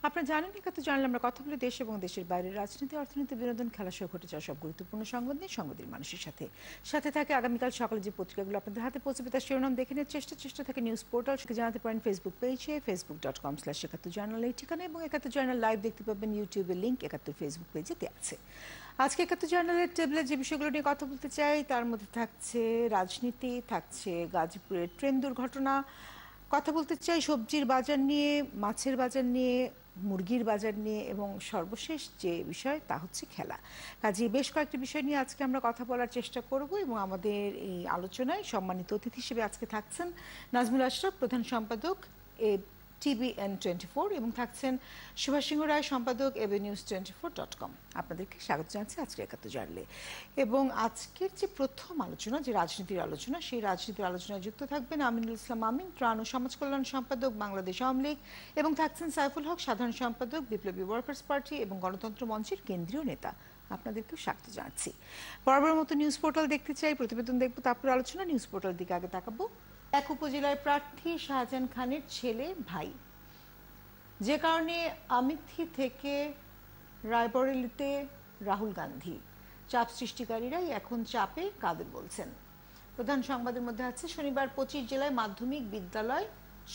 আপনারা জানেন কত জানলে আমরা কথা বলি দেশ এবং দেশের বাইরের রাজনীতি, অর্থনীতি, বিনোদন, খেলা সহ ঘটে যাওয়া সব গুরুত্বপূর্ণ সংবাদ নিয়ে সংবাদের মানুষের সাথে থাকে আগামীকাল সকালে যে পত্রিকাগুলো আপনাদের হাতে পৌঁছবে তার শিরোনাম দেখে নেওয়ার চেষ্টা থাকে নিউজ পোর্টাল জানাতে পারেন ফেসবুক পেজে facebook.com/71 জার্নাল এই ঠিকানা, এবং 71 জার্নাল লাইভ দেখতে পাবেন ইউটিউবের লিঙ্ক 71 ফেসবুক পেজেতে আছে। আজকে 71 জার্নালের টেবিলে যে বিষয়গুলো নিয়ে কথা বলতে চাই তার মধ্যে থাকছে রাজনীতি, থাকছে গাজীপুরের ট্রেন দুর্ঘটনা, কথা বলতে চাই সবজির বাজার নিয়ে, মাছের বাজার নিয়ে, মুরগির বাজার নিয়ে, এবং সর্বশেষ যে বিষয় তা হচ্ছে খেলা। কাজে বেশ কয়েকটি বিষয় নিয়ে আজকে আমরা কথা বলার চেষ্টা করব, এবং আমাদের এই আলোচনায় সম্মানিত অতিথি হিসেবে আজকে থাকছেন নাজমুল আশরাফ, প্রধান সম্পাদক TVN24, এবং থাকছেন সুভাষ সিংহ রায়, সম্পাদক abnews24.com। আপনাদেরকে স্বাগত জানাচ্ছি আজকে 71 জার্নালে। এবং আজকের যে প্রথম আলোচনা, যে রাজনীতির আলোচনা, সেই রাজনীতির আলোচনায় যুক্ত থাকবেন আমিনুল ইসলাম আমিন, ত্রাণ ও সমাজ কল্যাণ সম্পাদক, বাংলাদেশ আওয়ামী লীগ, এবং থাকছেন সাইফুল হক, সাধারণ সম্পাদক, বিপ্লবী ওয়ার্কার্স পার্টি এবং গণতন্ত্র মঞ্চের কেন্দ্রীয় নেতা। আপনাদেরকেও স্বাগত জানাচ্ছি। বরাবর মতো নিউজ পোর্টাল দেখতে চাই, প্রতিবেদন দেখবো, তারপর আলোচনা। নিউজ পোর্টাল দিকে আগে তাকাবো। এক উপজেলায় প্রার্থী শাহজাহান খানের ছেলে ভাই, যে কারণে আমিথি থেকে রায়বরেলিতে রাহুল গান্ধী, চাপ সৃষ্টিকারীরাই এখন চাপে কাদের বলছেন। প্রধান সংবাদের মধ্যে আছে শনিবার 25 জেলায় মাধ্যমিক বিদ্যালয়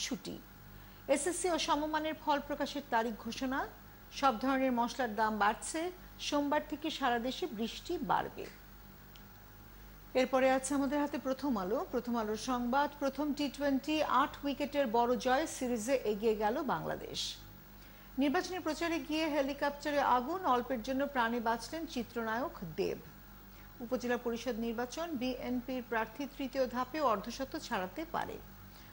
ছুটি, এসএসসি ও সমমানের ফল প্রকাশের তারিখ ঘোষণা, সব ধরনের মশলার দাম বাড়ছে, সোমবার থেকে সারা দেশে বৃষ্টি বাড়বে। এরপরে আছে আমাদের হাতে প্রথম আলোর সংবাদ। প্রথম টি-20 8 উইকেটের বড় জয়, সিরিজে এগিয়ে গেল বাংলাদেশ। নির্বাচনী প্রচারে গিয়ে হেলিকপ্টারে আগুন, অল্পের জন্য প্রাণে বাঁচলেন চিত্রনায়ক দেব। উপজেলা পরিষদ নির্বাচন, বিএনপির প্রার্থী তৃতীয় ধাপে অর্ধশত ছাড়াতে পারে।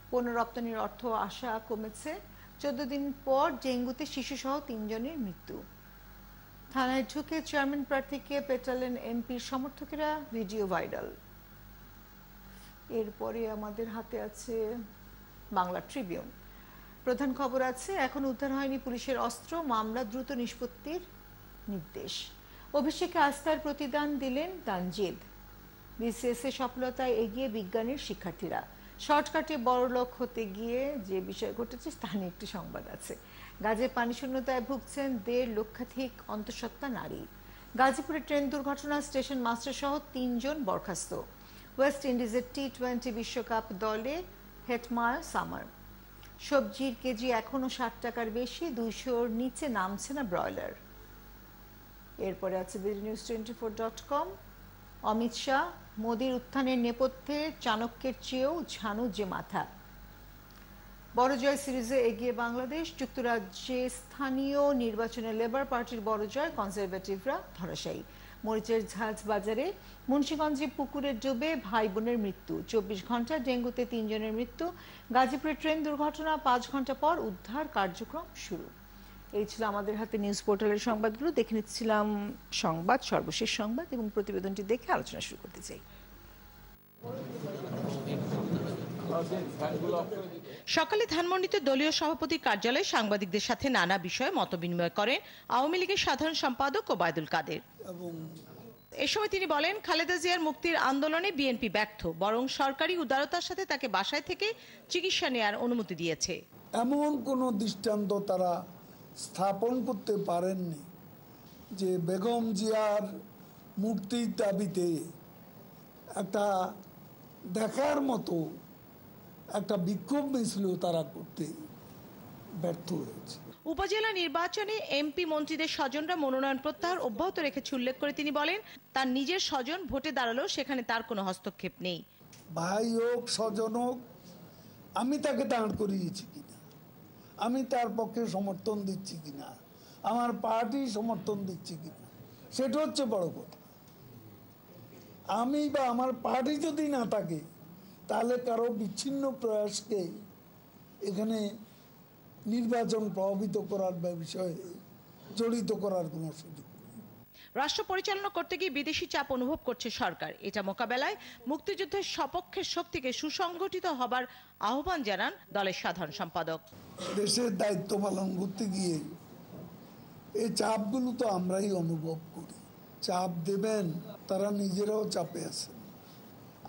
পণ্য রপ্তানির অর্থ আশা কমেছে, 14 দিন পর ডেঙ্গুতে শিশুসহ 3 জনের মৃত্যু। থানায় ঢুকে চেয়ারম্যান প্রার্থীকে পেটালেন এমপির সমর্থকেরা, ভিডিও ভাইরাল। এরপরে আমাদের হাতে আছে বাংলা ট্রিবিউন। প্রধান খবর আছে এখন উদ্ধার হয়নি পুলিশের অস্ত্র, মামলা দ্রুত নিষ্পত্তির নির্দেশ। অভিষেকে আস্থার প্রতিদান দিলেন তানজিদ। বিসিএস এ সফলতায় এগিয়ে বিজ্ঞানের শিক্ষার্থীরা। শর্টকাটে বড়লোক হতে গিয়ে যে বিষয় ঘটেছে তা নিয়ে একটি সংবাদ আছে। গাজে পানি শূন্যতায় ভুগছেন 1.5 লক্ষাধিক অন্তঃসত্ত্বা নারী। গাজীপুরে ট্রেন দুর্ঘটনা, স্টেশন মাস্টার সহ 3 জন বরখাস্ত। ওয়েস্ট ইন্ডিজের টি-20 বিশ্বকাপ দলে হেটমায়ার সামার। সবজির কেজি এখনো 60 টাকার বেশি, 200-র নিচে নামছে না ব্রয়লার। এরপরে আছে BDNews24.com। অমিত শাহ, মোদির উত্থানের নেপথ্যে চাণক্যের চেয়েও ঝানু যে মাথা। বড় জয়, সিরিজে এগিয়ে বাংলাদেশ। যুক্তরাজ্যে স্থানীয় নির্বাচনে লেবার পার্টির বড় জয়, কনজারভেটিভরা ধরাশায়ী। মরিচের ঝাঁজ বাজারে, মুন্সিগঞ্জে পুকুরে ডুবে ভাই বোনের মৃত্যু। 24 ঘন্টা ডেঙ্গুতে 3 জনের মৃত্যু। গাজীপুরে ট্রেন দুর্ঘটনা, 5 ঘন্টা পর উদ্ধার কার্যক্রম শুরু। এই ছিল আমাদের হাতে নিউজ পোর্টালের সংবাদগুলো। দেখে নিচ্ছিলাম সংবাদ, সর্বশেষ সংবাদ, এবং প্রতিবেদনটি দেখে আলোচনা শুরু করতে চাই। সকালে ধানমন্ডিতে দলীয় সভাপতির কার্যালয়ে সাংবাদিকদের সাথে নানা বিষয়ে মতবিনিময় করেন আওয়ামী লীগের সাধারণ সম্পাদক ওবায়দুল কাদের। এ সময় তিনি বলেন, খালেদা জিয়ার মুক্তির আন্দোলনে বিএনপি ব্যর্থ, বরং সরকারি উদারতার সাথে তাকে বাসায় থেকে চিকিৎসা নেয়ার অনুমতি দিয়েছে। এমন কোনো দৃষ্টান্ত তারা স্থাপন করতে পারেননি যে বেগম জিয়ার মুক্তির দাবিতে একটা দেখার মতো একটা বিক্ষোভ মিছিল তারা করতে ব্যর্থ হয়েছে। উপজেলা নির্বাচনে এমপি মন্ত্রীদের স্বজনরা মনোনয়ন প্রত্যাহার অব্যাহত রেখেছে উল্লেখ করে তিনি বলেন, তার নিজের স্বজন ভোটে দাঁড়ালেও সেখানে তার কোনো হস্তক্ষেপ নেই। ভাই হোক, স্বজন হোক, আমি তাকে দাঁড় করিয়েছি কিনা, আমি তার পক্ষে সমর্থন দিচ্ছি কিনা, আমার পার্টি সমর্থন দিচ্ছি কিনা, সেটা হচ্ছে বড় কথা। আমি বা আমার পার্টি যদি না থাকে তাহলে কারো বিচ্ছিন্ন প্রয়াসকে এখানে নির্বাচন প্রভাবিত করার বিষয়ে জড়িত করার কোনো সুযোগ নেই। রাষ্ট্র পরিচালনা করতে গিয়ে বিদেশি চাপ অনুভব করছে সরকার। এটা মোকাবেলায় মুক্তিযুদ্ধের সপক্ষের শক্তিকে সুসংগঠিত হবার আহ্বান জানান দলের সাধারণ সম্পাদক। দেশের দায়িত্ব পালন করতে গিয়ে এই চাপগুলো তো আমরাই অনুভব করি। চাপ দেবেন, তারা নিজেরাও চাপে আছেন।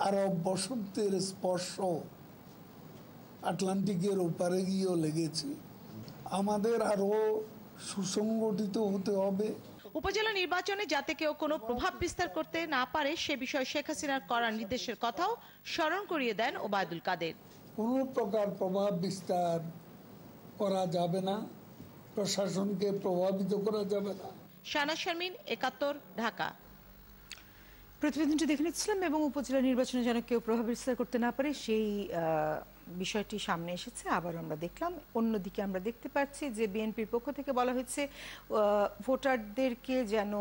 আরব বসন্তের স্পর্শ আটলান্টিকের ওপারে গিয়েও লেগেছে। আমাদের আরও সুসংগঠিত হতে হবে। উপজেলা নির্বাচনে যাতে কেউ কোনো প্রভাব বিস্তার করতে না পারে সে বিষয়ে শেখ হাসিনার করা নির্দেশের কথাও স্মরণ করিয়ে দেন ওবায়দুল কাদের। কোনো প্রকার প্রভাব বিস্তার করা যাবে না, প্রশাসনকে প্রভাবিত করা যাবে না। শাহনাজ শারমিন, ৭১, ঢাকা। প্রতিবেদনটি দেখে নিচ্ছিলাম এবং উপজেলা নির্বাচনে যেন কেউ প্রভাব বিস্তার করতে না পারে সেই বিষয়টি সামনে এসেছে। আবার আমরা দেখলাম অন্যদিকে আমরা দেখতে পাচ্ছি যে বিএনপির পক্ষ থেকে বলা হয়েছে ভোটারদেরকে যেন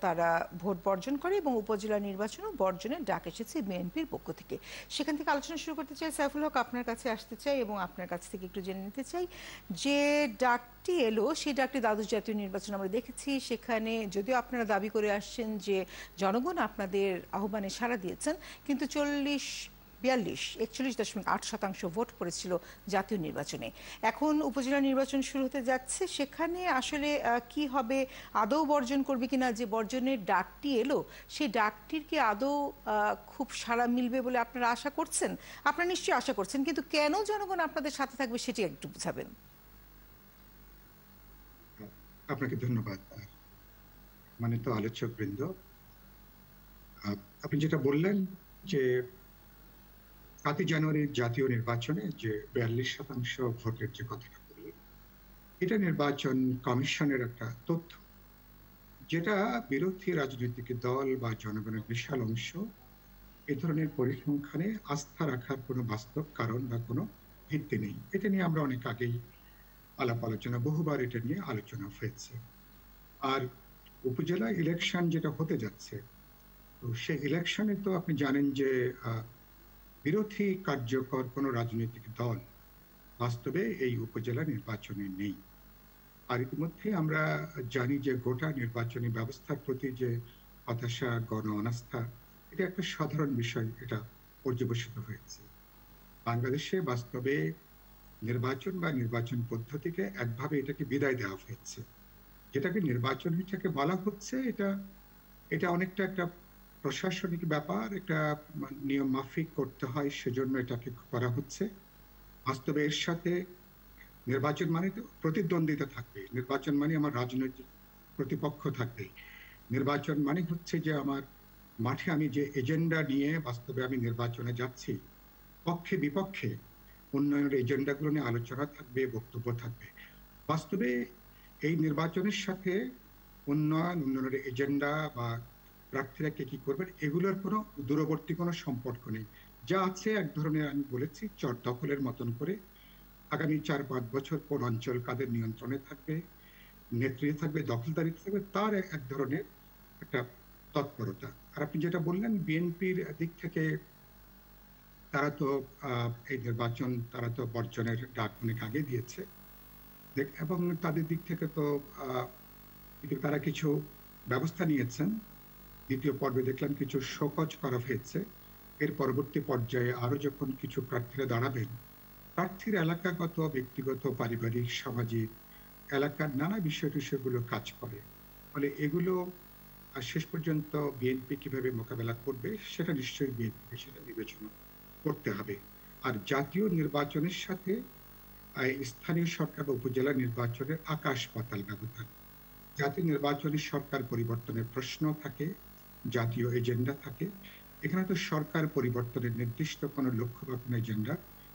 তারা ভোট বর্জন করে এবং উপজেলা নির্বাচনও বর্জনের ডাক এসেছে বিএনপির পক্ষ থেকে। সেখান থেকে আলোচনা শুরু করতে চাই। সাইফুল হক, আপনার কাছে আসতে চাই এবং আপনার কাছ থেকে একটু জেনে নিতে চাই যে ডাকটি এলো, সেই ডাকটি দ্বাদশ জাতীয় নির্বাচন আমরা দেখেছি। সেখানে যদিও আপনারা দাবি করে আসছেন যে জনগণ আপনাদের আহ্বানে সাড়া দিয়েছেন, কিন্তু 41.8% ভোট পড়েছিল জাতীয় নির্বাচনে। এখন উপজেলা নির্বাচন শুরু হতে যাচ্ছে, সেখানে আসলে কি হবে? আদৌ বর্জন করবে কিনা? যে বর্জনের ডাকটি এলো, সেই ডাকটির কি আদৌ খুব সাড়া মিলবে বলে আপনারা আশা করছেন? আপনারা নিশ্চয়ই আশা করছেন, কিন্তু কেন জনগণ আপনাদের সাথে থাকবে সেটি একটু বুঝাবেন। আপনাকে ধন্যবাদ। মানে তো আলোচক বৃন্দ, আপনি যেটা বললেন যে 7 জানুয়ারির জাতীয় নির্বাচনে যে 42% ভোটের যে কথাটা বললেন, এটা নির্বাচন কমিশনের একটা তথ্য, যেটা বিরোধী রাজনৈতিক দল বা জনগণের বিশাল অংশ এ ধরনের পরিসংখ্যানে আস্থা রাখার কোনো বাস্তব কারণ বা কোনো ভিত্তি নেই। এটা নিয়ে আমরা অনেক আগেই আলাপ আলোচনা, বহুবার এটা নিয়ে আলোচনা হয়েছে। আর উপজেলা ইলেকশন যেটা হতে যাচ্ছে, তো সেই ইলেকশনে তো আপনি জানেন যে বিরোধী কার্যকর কোনো রাজনৈতিক দল বাস্তবে এই উপজেলা নির্বাচনে নেই। আর ইতিমধ্যে আমরা জানি যে গোটা নির্বাচনী ব্যবস্থার প্রতি যে হতাশা, গণ অনাস্থা, এটা একটা সাধারণ বিষয়, এটা পর্যবেসিত হয়েছে। বাংলাদেশে বাস্তবে নির্বাচন বা নির্বাচন পদ্ধতিকে একভাবে এটাকে বিদায় দেওয়া হয়েছে। যেটাকে নির্বাচন হিসেবে বলা হচ্ছে, এটা অনেকটা একটা প্রশাসনিক ব্যাপার, একটা নিয়ম মাফিক করতে হয়, সেজন্য এটাকে করা হচ্ছে। বাস্তবে এর সাথে নির্বাচন মানে তো প্রতিদ্বন্দ্বিতা থাকবে, নির্বাচন মানে আমার রাজনৈতিক প্রতিপক্ষ থাকবে, নির্বাচন মানে হচ্ছে যে আমার মাঠে আমি যে এজেন্ডা নিয়ে বাস্তবে আমি নির্বাচনে যাচ্ছি, পক্ষে বিপক্ষে উন্নয়নের এজেন্ডাগুলো নিয়ে আলোচনা থাকবে, বক্তব্য থাকবে। বাস্তবে এই নির্বাচনের সাথে উন্নয়নের এজেন্ডা বা প্রার্থীরা কে কি করবেন এগুলোর কোনো দূরবর্তী কোনো সম্পর্ক নেই। যা আছে এক ধরনের, আমি বলেছি, চর দখলের মতন করে আগামী 4-5 বছর কোন অঞ্চল কাদের নিয়ন্ত্রণে থাকবে, নেতৃত্বে থাকবে, দখলদারি থাকবে, তার এক ধরনের একটা তৎপরতা। আর আপনি যেটা বললেন বিএনপির দিক থেকে, তারা তো এই নির্বাচন তারা তো বর্জনের ডাক অনেক আগে দিয়েছে, এবং তাদের দিক থেকে তো তারা কিছু ব্যবস্থা নিয়েছেন। দ্বিতীয় পর্বে দেখলাম কিছু শোকজ করা হয়েছে। এর পরবর্তী পর্যায়ে আরো যখন কিছু প্রার্থীরা দাঁড়াবেন, প্রার্থীর এলাকাগত, ব্যক্তিগত, পারিবারিক, সামাজিক, এলাকার নানা বিষয়গুলো কাজ করে। ফলে এগুলো শেষ পর্যন্ত বিএনপি কিভাবে মোকাবেলা করবে সেটা নিশ্চয়ই বিএনপি সেটা বিবেচনা করতে হবে। আর জাতীয় নির্বাচনের সাথে স্থানীয় সরকার বা উপজেলা নির্বাচনের আকাশ পাতাল ব্যবধান। জাতীয় নির্বাচনের সরকার পরিবর্তনের প্রশ্ন থাকে, জাতীয় এজেন্ডা থাকে। এখানে তো সরকার পরিবর্তনের নির্দিষ্ট কোনো লক্ষ্য বা কোনো এজেন্ডা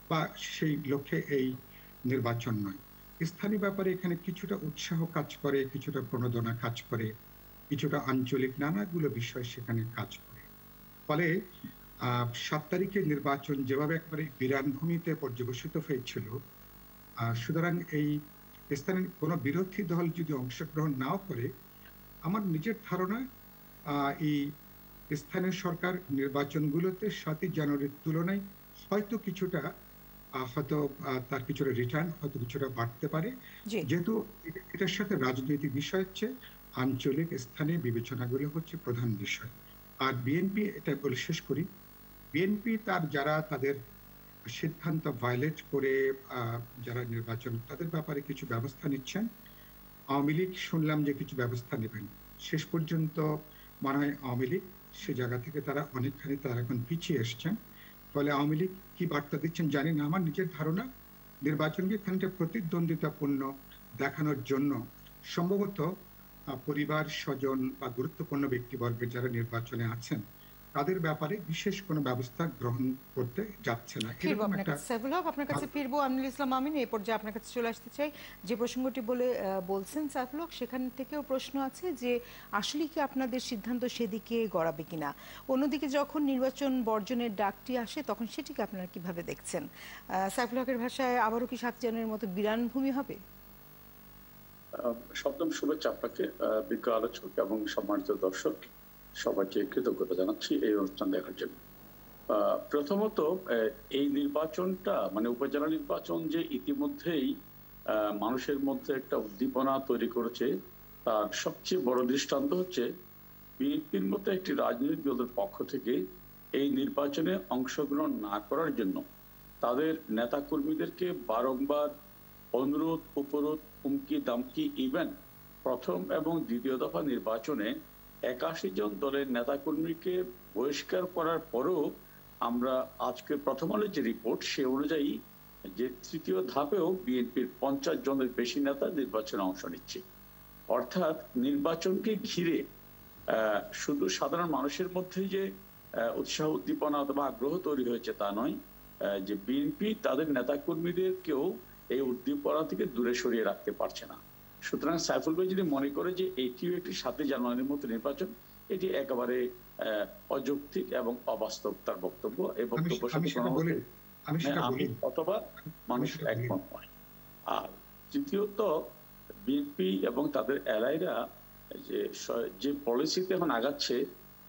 বা সেই লক্ষ্যে এই নির্বাচন নয়। স্থানীয় ব্যাপারে এখানে কিছুটা উৎসাহ কাজ করে, কিছুটা প্রণোদনা কাজ করে, কিছুটা আঞ্চলিক নানাগুলো বিষয় সেখানে কাজ করে। ফলে 7 তারিখের নির্বাচন যেভাবে একবারে বিরান ভূমিতে পর্যবেসিত হয়েছিল, সুতরাং এই স্থানীয় কোনো বিরোধী দল যদি অংশগ্রহণ নাও করে, আমার নিজের ধারণা এই স্থানীয় সরকার নির্বাচনগুলোতে 7 জানুয়ারির তুলনায় হয়তো কিছুটা তার কিছুটা রিটার্ন হয়তো কিছুটা বাড়তে পারে, যেহেতু এটার সাথে রাজনৈতিক বিষয় হচ্ছে আঞ্চলিক স্থানীয় বিবেচনাগুলো হচ্ছে প্রধান বিষয়। আর বিএনপি, এটা বলে শেষ করি, বিএনপি যারা তাদের সিদ্ধান্ত ভায়োলেট করে যারা নির্বাচন, তাদের ব্যাপারে কিছু ব্যবস্থা নিচ্ছেন। আওয়ামী লীগ শুনলাম যে কিছু ব্যবস্থা নেবেন, শেষ পর্যন্ত মনে হয় আওয়ামী লীগ সে জায়গা থেকে তারা অনেকখানি তারা এখন পিছিয়ে এসছেন। ফলে আওয়ামী লীগ কি বার্তা দিচ্ছেন জানি না। আমার নিজের ধারণা নির্বাচনকে খানিকটা প্রতিদ্বন্দ্বিতাপূর্ণ দেখানোর জন্য সম্ভবত পরিবার স্বজন বা গুরুত্বপূর্ণ ব্যক্তিবর্গের যারা নির্বাচনে আছেন তাদের ব্যাপারে বিশেষ কোনো ব্যবস্থা গ্রহণ করতে যাচ্ছে না। আপনার কাছে ফিরবো আমিনুল ইসলাম আমিন। এই পর্যায়ে আপনার কাছে চলে আসতে চাই, যে প্রসঙ্গটি বলছেন সাইফুল হক, সেখান থেকেও প্রশ্ন আছে যে আসলে কি আপনাদের সিদ্ধান্ত সেদিকে গড়াবে কিনা। অন্যদিকে যখন নির্বাচন বর্জনের ডাকটি আসে তখন সেটিকে আপনারা কিভাবে দেখছেন? সাইফুল হকের ভাষায় আবারও কি 7 জানুয়ারির মতো বিরান ভূমি হবে? সপ্তম শুভেচ্ছা আপনাকে, বিজ্ঞ আলোচক এবং সম্মানিত দর্শক সবাইকে কৃতজ্ঞতা জানাচ্ছি এই অনুষ্ঠান দেখার জন্য। প্রথমত এই নির্বাচনটা মানে উপজেলা নির্বাচন যে ইতিমধ্যেই মানুষের মধ্যে একটা উদ্দীপনা তৈরি করেছে, তার সবচেয়ে বড় দৃষ্টান্ত হচ্ছে বিএনপির মতো একটি রাজনৈতিক দলের পক্ষ থেকে এই নির্বাচনে অংশগ্রহণ না করার জন্য তাদের নেতাকর্মীদেরকে বারংবার অনুরোধ উপরোধ হুমকি দামকি, ইভেন প্রথম এবং দ্বিতীয় দফা নির্বাচনে 81 জন দলের নেতাকর্মীকে বহিষ্কার করার পরও আমরা আজকে প্রথম আলোর যে রিপোর্ট সে অনুযায়ী যে তৃতীয় ধাপেও বিএনপির 50 জনের বেশি নেতা নির্বাচনে অংশ নিচ্ছে। অর্থাৎ নির্বাচনকে ঘিরে শুধু সাধারণ মানুষের মধ্যে যে উৎসাহ উদ্দীপনা অথবা আগ্রহ তৈরি হয়েছে তা নয়, যে বিএনপি তাদের নেতাকর্মীদেরকেও এই উদ্দীপনা থেকে দূরে সরিয়ে রাখতে পারছে না। সুতরাং সাইফুল ভাই যদি মনে করে যে এটিও একটি 7 জানুয়ারির মতো নির্বাচন, এটি একেবারে অযৌক্তিক এবং অবাস্তব তার বক্তব্য। এই বক্তব্য অথবা মানুষ একমত নয়। আর তৃতীয়ত বিএনপি এবং তাদের এলাইরা যে পলিসিতে এখন আগাচ্ছে,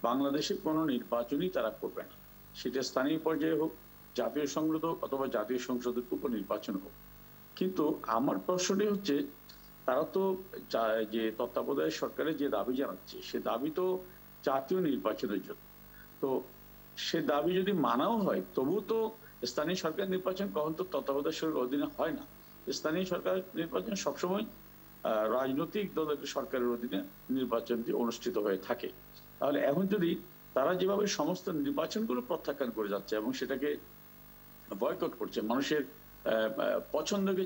বাংলাদেশে কোনো নির্বাচনই তারা করবে না, সেটা স্থানীয় পর্যায়ে হোক, জাতীয় সংসদ হোক অথবা জাতীয় সংসদের উপনির্বাচন হোক। কিন্তু আমার প্রশ্নটি হচ্ছে, তারা তো যে তত্ত্বাবধায়ক সরকারের যে দাবি জানাচ্ছে সে দাবি তো জাতীয় নির্বাচনের জন্য। তো সে দাবি যদি মানাও হয় তবু তো স্থানীয় সরকার নির্বাচন কখন তো তত্ত্বাবধায়ক সরকারের অধীনে হয় না। স্থানীয় সরকার নির্বাচন সবসময় রাজনৈতিক দলের সরকারের অধীনে নির্বাচনটি অনুষ্ঠিত হয়ে থাকে। তাহলে এখন যদি তারা যেভাবে সমস্ত নির্বাচনগুলো প্রত্যাখ্যান করে যাচ্ছে এবং সেটাকে বয়কট করছে, মানুষের পছন্দকে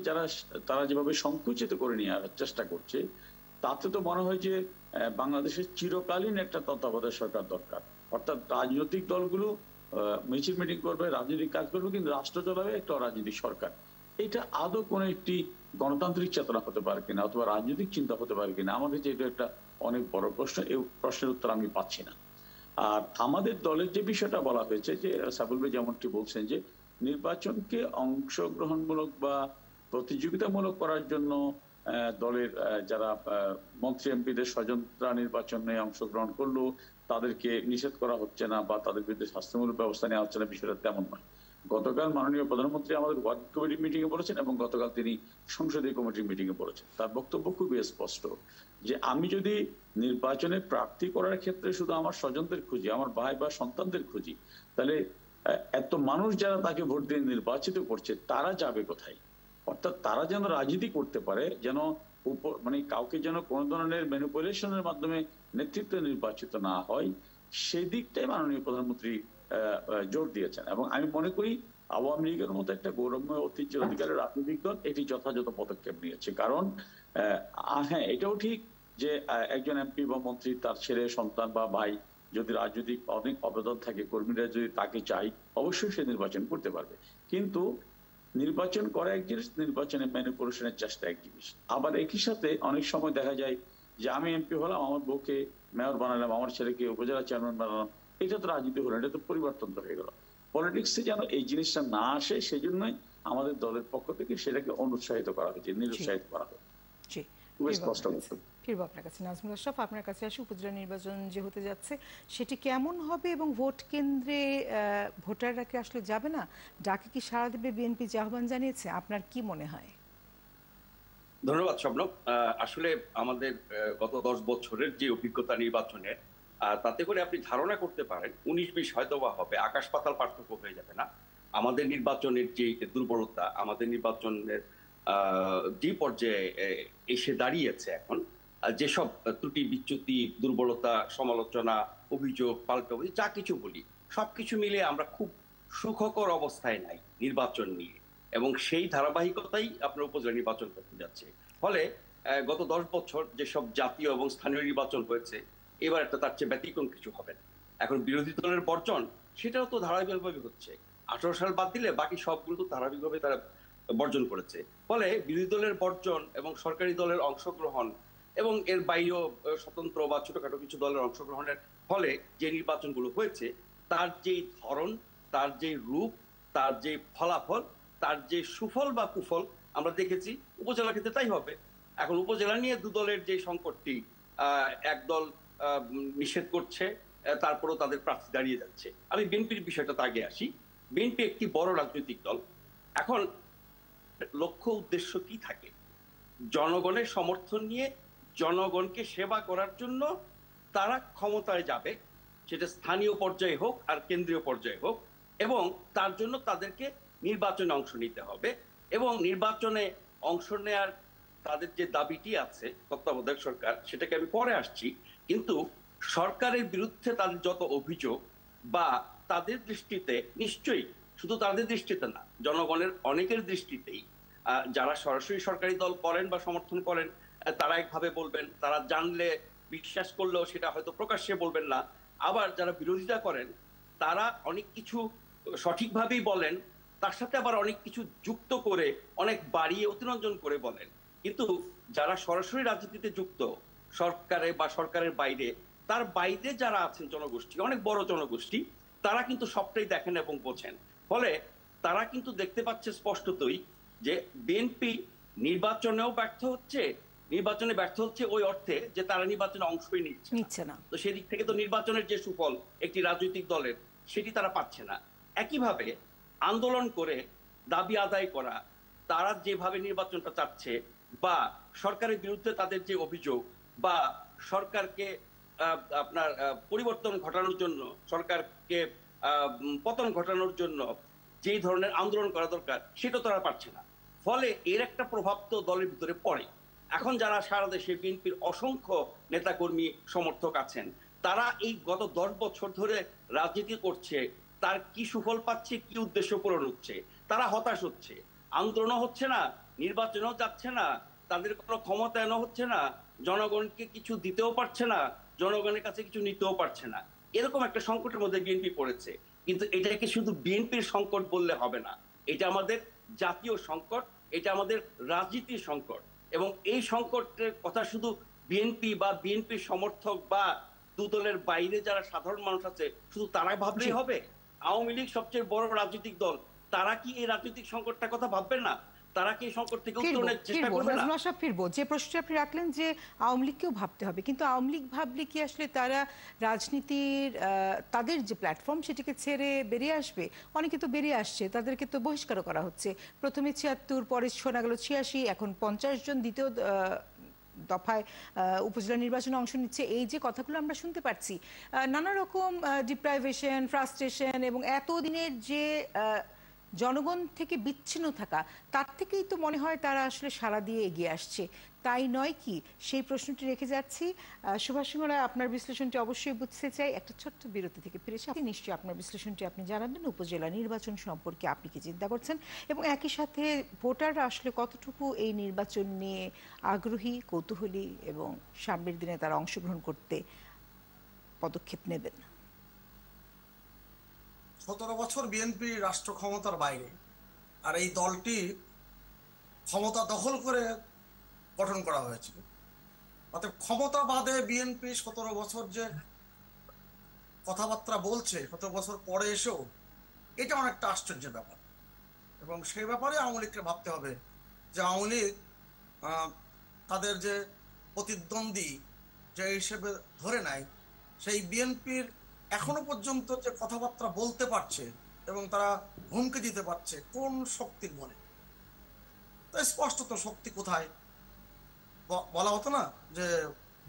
তারা যেভাবে সংকুচিত করে নিয়ে আসার চেষ্টা করছে, তাতে তো মনে হয় যে বাংলাদেশের চিরকালীন একটা তত্ত্বাবধায়ক সরকার দরকার। অর্থাৎ রাজনৈতিক দলগুলো মিছিল মিটিং করবে, রাজনৈতিক কাজ করবে, কিন্তু রাষ্ট্র চালাবে একটা রাজনৈতিক সরকার। এটা আদৌ কোনো একটি গণতান্ত্রিক চেতনা হতে পারে কিনা অথবা রাজনৈতিক চিন্তা হতে পারে কিনা, আমাদের যে এটা একটা অনেক বড় প্রশ্ন। এই প্রশ্নের উত্তর আমি পাচ্ছি না। আর আমাদের দলের যে বিষয়টা বলা হয়েছে, যে সাইফুল ভাই যেমনটি বলছেন যে নির্বাচনকে অংশগ্রহণমূলক বা প্রতিযোগিতামূলক করার জন্য দলের যারা মন্ত্রী এমপিদের স্বজনরা নির্বাচনে অংশগ্রহণ করলো তাদেরকে নিষেধ করা হচ্ছে না বা তাদের বিরুদ্ধে শাস্তিমূলক ব্যবস্থা নেওয়া হচ্ছে না, বিষয়টা তেমন নয়। গতকাল মাননীয় প্রধানমন্ত্রী আমাদের ওয়ার্ড কমিটি মিটিং এ বলেছেন এবং গতকাল তিনি সংসদীয় কমিটির মিটিং এ বলেছেন। তার বক্তব্য খুবই স্পষ্ট যে আমি যদি নির্বাচনে প্রার্থী করার ক্ষেত্রে শুধু আমার স্বজনদের খুঁজি, আমার ভাই বা সন্তানদের খুঁজি, তাহলে এত মানুষ যারা তাকে ভোট দিয়ে নির্বাচিত করছে তারা যাবে কোথায়? অর্থাৎ তারা যেন রাজনীতি করতে পারে, যেন মানে কাউকে যেন কোনো ধরনের ম্যানিপুলেশনের মাধ্যমে নেতৃত্ব নির্বাচিত না হয়, সেই দিকটাই মাননীয় প্রধানমন্ত্রী জোর দিয়েছেন। এবং আমি মনে করি আওয়ামী লীগের মতো একটা গৌরবময় ঐতিহ্যের অধিকারের রাজনৈতিক দল এটি যথাযথ পদক্ষেপ নিয়েছে। কারণ হ্যাঁ, এটাও ঠিক যে একজন এমপি বা মন্ত্রী তার ছেলে সন্তান বা ভাই যদি রাজনৈতিক অনেক অবদান থাকে, কর্মীরা যদি তাকে চাই, অবশ্যই সে নির্বাচন করতে পারবে। কিন্তু নির্বাচন করা এক জিনিস, নির্বাচনে ম্যানিপুলেশনের চেষ্টা এক জিনিস। আবার একই সাথে অনেক সময় দেখা যায় যে আমি এমপি হলাম, আমার বউকে মেয়র বানালাম, আমার ছেলেকে উপজেলা চেয়ারম্যান বানালাম, এটা তো রাজনীতি হলো, এটা তো পরিবর্তনটা হয়ে গেল। পলিটিক্সে যেন এই জিনিসটা না আসে সেই জন্যই আমাদের দলের পক্ষ থেকে সেটাকে অনুৎসাহিত করা হয়েছে, নিরুৎসাহিত করা হয়। ফিরবো আপনার কাছে নাজমুল আশরাফ, আপনার কাছে আসি। উপজেলা নির্বাচন যে হতে যাচ্ছে সেটি কেমন হবে এবং ভোট কেন্দ্রে ভোটাররা কি আসলে যাবে না? ডাকে কি সাড়া দেবে বিএনপি যে আহ্বান জানিয়েছে? আপনার কি মনে হয়? ধন্যবাদ শবনম। আসলে আমাদের গত 10 বছরের যে অভিজ্ঞতা নির্বাচনের, তাতে করে আপনি ধারণা করতে পারেন 19-20 হয়তো বা হবে, আকাশ পাতাল পার্থক্য হয়ে যাবে না। আমাদের নির্বাচনের যে দুর্বলতা, আমাদের নির্বাচনের যে পর্যায়ে এসে দাঁড়িয়েছে এখন, যেসব ত্রুটি বিচ্যুতি, দুর্বলতা, সমালোচনা, অভিযোগ, পাল্টা যা কিছু বলি, সবকিছু মিলে আমরা খুব সুখকর অবস্থায় নাই নির্বাচন নিয়ে, এবং সেই ধারাবাহিকতাই আপনার উপজেলা নির্বাচন করতে যাচ্ছে। ফলে গত 10 বছর যেসব জাতীয় এবং স্থানীয় নির্বাচন হয়েছে, এবার একটা তার চেয়ে ব্যতিক্রম কিছু হবে না। এখন বিরোধী দলের বর্জন, সেটাও তো ধারাবাহিকভাবে হচ্ছে। 18 সাল বাদ দিলে বাকি সবগুলো তো ধারাবাহিকভাবে তারা বর্জন করেছে। ফলে বিরোধী দলের বর্জন এবং সরকারি দলের অংশগ্রহণ এবং এর বাইরেও স্বতন্ত্র বা ছোটখাটো কিছু দলের অংশগ্রহণের ফলে যে নির্বাচনগুলো হয়েছে, তার যে ধরন, তার যে রূপ, তার যে ফলাফল, তার যে সুফল বা কুফল আমরা দেখেছি। উপজেলা ক্ষেত্রে তাই হবে। এখন উপজেলা নিয়ে দু দলের যে সংকটটি, এক দল নিষেধ করছে, তারপরেও তাদের প্রার্থী দাঁড়িয়ে যাচ্ছে। আমি বিএনপির বিষয়টা আগে আসি। বিএনপি একটি বড় রাজনৈতিক দল। এখন লক্ষ্য উদ্দেশ্য কি থাকে? জনগণের সমর্থন নিয়ে জনগণকে সেবা করার জন্য তারা ক্ষমতায় যাবে, সেটা স্থানীয় পর্যায়ে হোক আর কেন্দ্রীয় পর্যায়ে হোক, এবং তার জন্য তাদেরকে নির্বাচনে অংশ নিতে হবে। এবং নির্বাচনে অংশ নেয়ার তাদের যে দাবিটি আছে তত্ত্বাবধায়ক সরকার, সেটাকে আমি পরে আসছি। কিন্তু সরকারের বিরুদ্ধে তাদের যত অভিযোগ বা তাদের দৃষ্টিতে, নিশ্চয়ই শুধু তাদের দৃষ্টিতে না, জনগণের অনেকের দৃষ্টিতেই, যারা সরাসরি সরকারি দল করেন বা সমর্থন করেন তারা একভাবে বলবেন, তারা জানলে বিশ্বাস করলেও সেটা হয়তো প্রকাশ্যে বলবেন না। আবার যারা বিরোধিতা করেন তারা অনেক কিছু সঠিকভাবেই বলেন, তার সাথে আবার অনেক কিছু যুক্ত করে, অনেক বাড়িয়ে অতিরঞ্জন করে বলেন। কিন্তু যারা সরাসরি রাজনীতিতে যুক্ত, সরকারে বা সরকারের বাইরে, তার বাইরে যারা আছেন জনগোষ্ঠী, অনেক বড় জনগোষ্ঠী, তারা কিন্তু সবটাই দেখেন এবং বোঝেন। ফলে তারা কিন্তু দেখতে পাচ্ছে স্পষ্টতই যে বিএনপি নির্বাচনেও ব্যর্থ হচ্ছে। নির্বাচনে ব্যর্থ হচ্ছে ওই অর্থে যে তারা নির্বাচনে অংশই নিচ্ছে না। তো সেদিক থেকে তো নির্বাচনের যে সুফল একটি রাজনৈতিক দলের, সেটি তারা পাচ্ছে না। একইভাবে আন্দোলন করে দাবি আদায় করা, তারা যেভাবে নির্বাচনটা চাচ্ছে বা সরকারের বিরুদ্ধে তাদের যে অভিযোগ বা সরকারকে আপনার পরিবর্তন ঘটানোর জন্য, সরকারকে পতন ঘটানোর জন্য যেই ধরনের আন্দোলন করা দরকার, সেটা তারা পারছে না। ফলে এর একটা প্রভাব তো দলের ভিতরে পড়ে। এখন যারা সারা দেশে বিএনপির অসংখ্য নেতাকর্মী সমর্থক আছেন, তারা এই গত 10 বছর ধরে রাজনীতি করছে, তার কি সুফল পাচ্ছে, কি উদ্দেশ্য পূরণ হচ্ছে, তারা হতাশ হচ্ছে। আন্দোলনও হচ্ছে না, নির্বাচনেও যাচ্ছে না, তাদের কোনো ক্ষমতায়নও হচ্ছে না, জনগণকে কিছু দিতেও পারছে না, জনগণের কাছে কিছু নিতেও পারছে না। এরকম একটা সংকটের মধ্যে বিএনপি পড়েছে। কিন্তু এটাকে শুধু বিএনপির সংকট বললে হবে না, এটা আমাদের জাতীয় সংকট, এটা আমাদের রাজনীতির সংকট। এবং এই সংকটের কথা শুধু বিএনপি বা বিএনপির সমর্থক বা দু দলের বাইরে যারা সাধারণ মানুষ আছে শুধু তারাই ভাবলেই হবে? আওয়ামী লীগ সবচেয়ে বড় রাজনৈতিক দল, তারা কি এই রাজনৈতিক সংকটটার কথা ভাববেন না? তারা কি এই সংকট থেকে উত্তরণের চেষ্টা করবে না? ফিরবো যে প্রশ্নটা আপনি রাখলেন যে আওয়ামী লীগকেও ভাবতে হবে, কিন্তু আওয়ামী লীগ ভাবলে কি আসলে তারা রাজনীতির তাদের যে প্ল্যাটফর্ম সেটিকে ছেড়ে বেরিয়ে আসবে? অনেকে তো বেরিয়ে আসছে, তাদেরকে তো বহিষ্কার করা হচ্ছে। প্রথমে ৭৬, পরে শোনা গেল ৮৬, এখন ৫০ জন দ্বিতীয় দফায় উপজেলা নির্বাচনে অংশ নিচ্ছে। এই যে কথাগুলো আমরা শুনতে পাচ্ছি, নানা রকম ডিপ্রাইভেশন, ফ্রাস্ট্রেশন এবং এতদিনের যে জনগণ থেকে বিচ্ছিন্ন থাকা, তার থেকেই তো মনে হয় তারা আসলে সাড়া দিয়ে এগিয়ে আসছে, তাই নয় কি? সেই প্রশ্নটি রেখে যাচ্ছি। সুভাষ সিংহ রায়, আপনার বিশ্লেষণটি অবশ্যই বুঝতে চাই। একটা ছোট্ট বিরতি থেকে ফিরেছি। আপনি নিশ্চয়ই আপনার বিশ্লেষণটি আপনি জানাবেন উপজেলা নির্বাচন সম্পর্কে আপনি কি চিন্তা করছেন, এবং একই সাথে ভোটাররা আসলে কতটুকু এই নির্বাচন নিয়ে আগ্রহী, কৌতূহলী এবং সামনের দিনে তারা অংশগ্রহণ করতে পদক্ষেপ নেবেন। 17 বছর বিএনপি রাষ্ট্র ক্ষমতার বাইরে, আর এই দলটি ক্ষমতা দখল করে গঠন করা হয়েছিল। অর্থাৎ ক্ষমতা বাদে বিএনপি 17 বছর যে কথাবার্তা বলছে, 17 বছর পরে এসেও, এটা অনেকটা আশ্চর্যের ব্যাপার। এবং সেই ব্যাপারে আওয়ামী লীগকে ভাবতে হবে যে আওয়ামী লীগ তাদের যে প্রতিদ্বন্দ্বী যে হিসেবে ধরে নেয়, সেই বিএনপির এখনো পর্যন্ত যে কথাবার্তা বলতে পারছে এবং তারা হুমকি দিতে পারছে কোন শক্তির বলে? তাই স্পষ্টত শক্তি কোথায়? বলা হতো না যে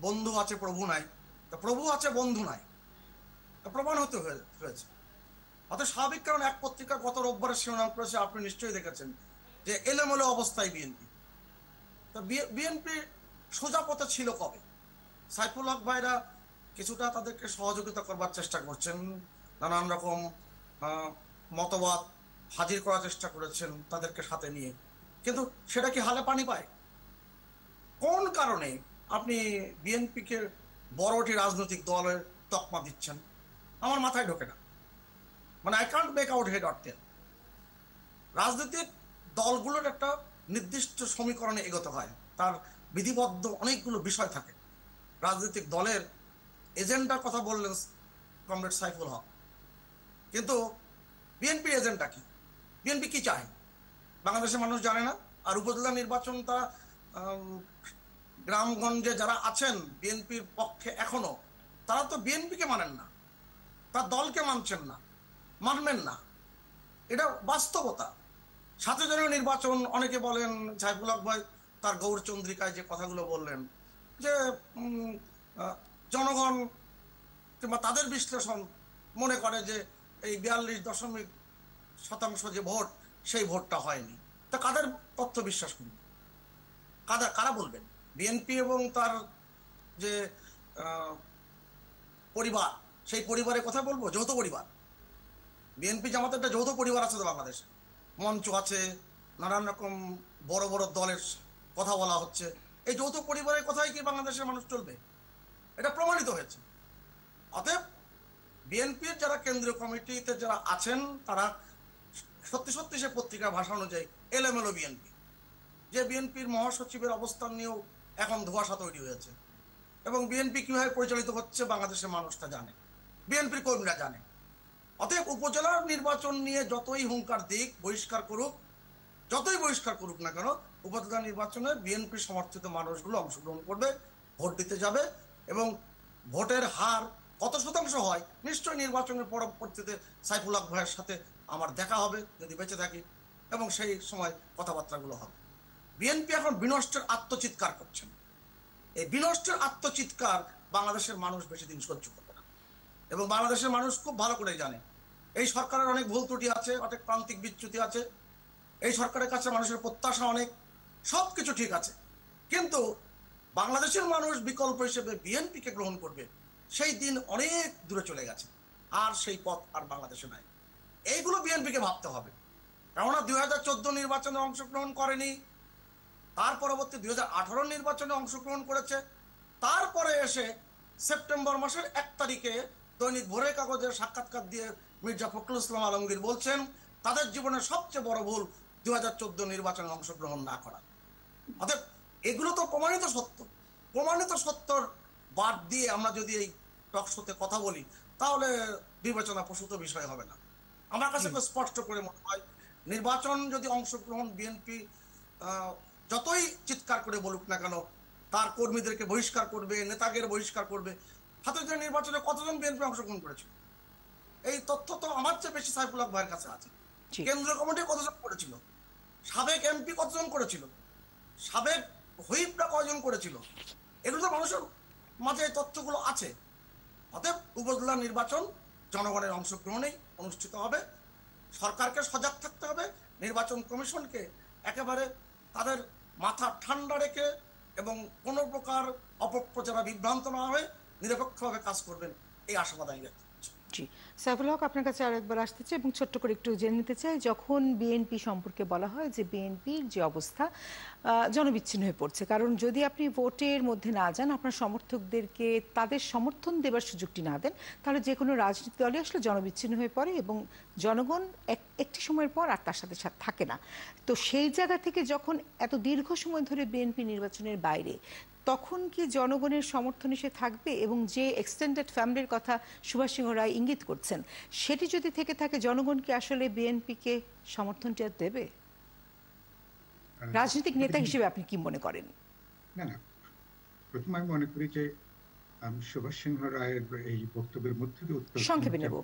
বন্ধু আছে প্রভু নাই, প্রভু আছে বন্ধু নাই, প্রমাণ হতে হয়েছে। অর্থাৎ স্বাভাবিক কারণ এক পত্রিকা গত রোববারের শিরোনাম করেছে, আপনি নিশ্চয়ই দেখেছেন, যে এলোমেলো অবস্থায় বিএনপি। তো বিএনপি সোজা পথে ছিল কবে? সাইফুল হক ভাইরা কিছুটা তাদেরকে সহযোগিতা করবার চেষ্টা করছেন, নানান রকম মতবাদ হাজির করার চেষ্টা করেছেন তাদেরকে সাথে নিয়ে, কিন্তু সেটা কি হালে পানি পায়? কোন কারণে আপনি বিএনপিকে বড় একটি রাজনৈতিক দলের তকমা দিচ্ছেন আমার মাথায় ঢোকে না। মানে I can't make out head or tail. রাজনৈতিক দলগুলোর একটা নির্দিষ্ট সমীকরণে এগোতে হয়, তার বিধিবদ্ধ অনেকগুলো বিষয় থাকে। রাজনৈতিক দলের এজেন্ডার কথা বললেন কমরেড সাইফুল হক, কিন্তু বিএনপি এজেন্ডা কি? বিএনপি কি চায় বাংলাদেশের মানুষ জানে না। আর উপজেলা নির্বাচন তা গ্রামগঞ্জে যারা আছেন বিএনপির পক্ষে এখনো, তারা তো বিএনপিকে মানেন না, তার দলকে মানছেন না, মানবেন না, এটা বাস্তবতা। 7 জানুয়ারি নির্বাচন, অনেকে বলেন সাইফুল হক ভাই তার গৌরচন্দ্রিকায় যে কথাগুলো বললেন যে জনগণ কিংবা তাদের বিশ্লেষণ মনে করে যে এই 42.শতাংশ যে ভোট, সেই ভোটটা হয়নি। তা কাদের তথ্য বিশ্বাস করবেন? কারা বলবেন? বিএনপি এবং তার যে পরিবার, সেই পরিবারের কথা বলবো? যৌথ পরিবার, বিএনপি জামাতের একটা যৌথ পরিবার আছে তো বাংলাদেশে, মঞ্চ আছে, নানান রকম বড় বড় দলের কথা বলা হচ্ছে। এই যৌথ পরিবারের কথাই কি বাংলাদেশের মানুষ চলবে? এটা প্রমাণিত হয়েছে। অতএব বিএনপির যারা কেন্দ্রীয় কমিটিতে যারা আছেন, তারা সত্যি সত্যি সে পত্রিকার ভাষা অনুযায়ী এলোমেলো বিএনপি। যে বিএনপির মহাসচিবের অবস্থান নিয়েও এখন ধোঁয়াশা তৈরি হয়েছে, এবং বিএনপি কিভাবে পরিচালিত হচ্ছে বাংলাদেশের মানুষটা জানে, বিএনপির কর্মীরা জানে। অতএব উপজেলার নির্বাচন নিয়ে যতই হুঙ্কার দিক, যতই বহিষ্কার করুক না কেন, উপজেলা নির্বাচনে বিএনপি সমর্থিত মানুষগুলো অংশগ্রহণ করবে, ভোট দিতে যাবে, এবং ভোটের হার কত শতাংশ হয় নিশ্চয়ই নির্বাচনের পরবর্তীতে সাইফুল হক ভাইয়ের সাথে আমার দেখা হবে যদি বেঁচে থাকি, এবং সেই সময় কথাবার্তাগুলো হবে। বিএনপি এখন বিনষ্টের আত্মচিৎকার করছেন। এই বিনষ্টের আত্মচিৎকার বাংলাদেশের মানুষ বেশি দিন সহ্য করবে না, এবং বাংলাদেশের মানুষ খুব ভালো করে জানে এই সরকারের অনেক ভুল ত্রুটি আছে, অনেক প্রান্তিক বিচ্যুতি আছে, এই সরকারের কাছে মানুষের প্রত্যাশা অনেক, সবকিছু ঠিক আছে, কিন্তু বাংলাদেশের মানুষ বিকল্প হিসেবে বিএনপিকে গ্রহণ করবে সেই দিন অনেক দূরে চলে গেছে, আর সেই পথ আর বাংলাদেশে নাই। এইগুলো বিএনপিকে ভাবতে হবে। কেননা 2014 নির্বাচনে অংশগ্রহণ করেনি, তার পরবর্তী 2018 নির্বাচনে অংশগ্রহণ করেছে, তারপরে এসে সেপ্টেম্বর মাসের 1 তারিখে দৈনিক ভোরের কাগজের সাক্ষাৎকার দিয়ে মির্জা ফখরুল ইসলাম আলমগীর বলছেন তাদের জীবনের সবচেয়ে বড় ভুল 2014 নির্বাচনে অংশগ্রহণ না করা। অর্থাৎ এগুলো তো প্রমাণিত সত্য। প্রমাণিত সত্যর বাদ দিয়ে আমরা যদি এই টক শোতে কথা বলি, তাহলে বিবেচনা প্রসূত বিষয় হবে না। আমার কাছে স্পষ্ট করে মনে হয়, নির্বাচন যদি অংশগ্রহণ বিএনপি যতই চিৎকার করে বলুক না কেন, তার কর্মীদেরকে বহিষ্কার করবে, নেতাদের বহিষ্কার করবে। 7 নির্বাচনে কতজন বিএনপি অংশগ্রহণ করেছিল এই তথ্য তো আমার চেয়ে বেশি সাইফুল হক ভাইয়ের কাছে আছে। কেন্দ্রীয় কমিটি কতজন করেছিল, সাবেক এমপি কতজন করেছিল, সাবেক হুইপরা কয়জন করেছিল, এগুলো তো মানুষের মাঝে এই তথ্যগুলো আছে। অতএব উপজেলা নির্বাচন জনগণের অংশগ্রহণেই অনুষ্ঠিত হবে। সরকারকে সজাগ থাকতে হবে, নির্বাচন কমিশনকে একেবারে তাদের মাথা ঠান্ডা রেখে এবং কোনো প্রকার অপপ্রচারে বিভ্রান্ত না হয়ে নিরপেক্ষভাবে কাজ করবেন, এই আশাবাদ আমি ব্যক্ত করছি। জি, সাইফুল হক আপনার কাছে আরেকবার আসতে চাই এবং ছোট্ট করে একটু জেনে নিতে চাই, যখন বিএনপি সম্পর্কে বলা হয় যে বিএনপির যে অবস্থা জনবিচ্ছিন্ন হয়ে পড়ছে, কারণ যদি আপনি ভোটের মধ্যে না যান, আপনার সমর্থকদেরকে তাদের সমর্থন দেবার সুযোগটি না দেন, তাহলে যে কোনো রাজনৈতিক দলই আসলে জনবিচ্ছিন্ন হয়ে পড়ে এবং জনগণ একটি সময়ের পর আর তার সাথে থাকে না। তো সেই জায়গা থেকে যখন এত দীর্ঘ সময় ধরে বিএনপি নির্বাচনের বাইরে, তখন কি জনগণের সমর্থন এসে থাকবে? এবং যে এক্সটেন্ডেড ফ্যামিলির কথা সুভাষ সিংহ রায় ইঙ্গিত করছেন, সেটি যদি থেকে থাকে, জনগণ কি আসলে বিএনপিকে সমর্থনটা দেবে? রাজনৈতিক নেতা হিসেবে আপনি কি মনে করেন? না, প্রথমে আমি মনে করি যে সুভাষ সিংহ রায়ের এই বক্তব্যের মধ্যে সংক্ষেপে নেব,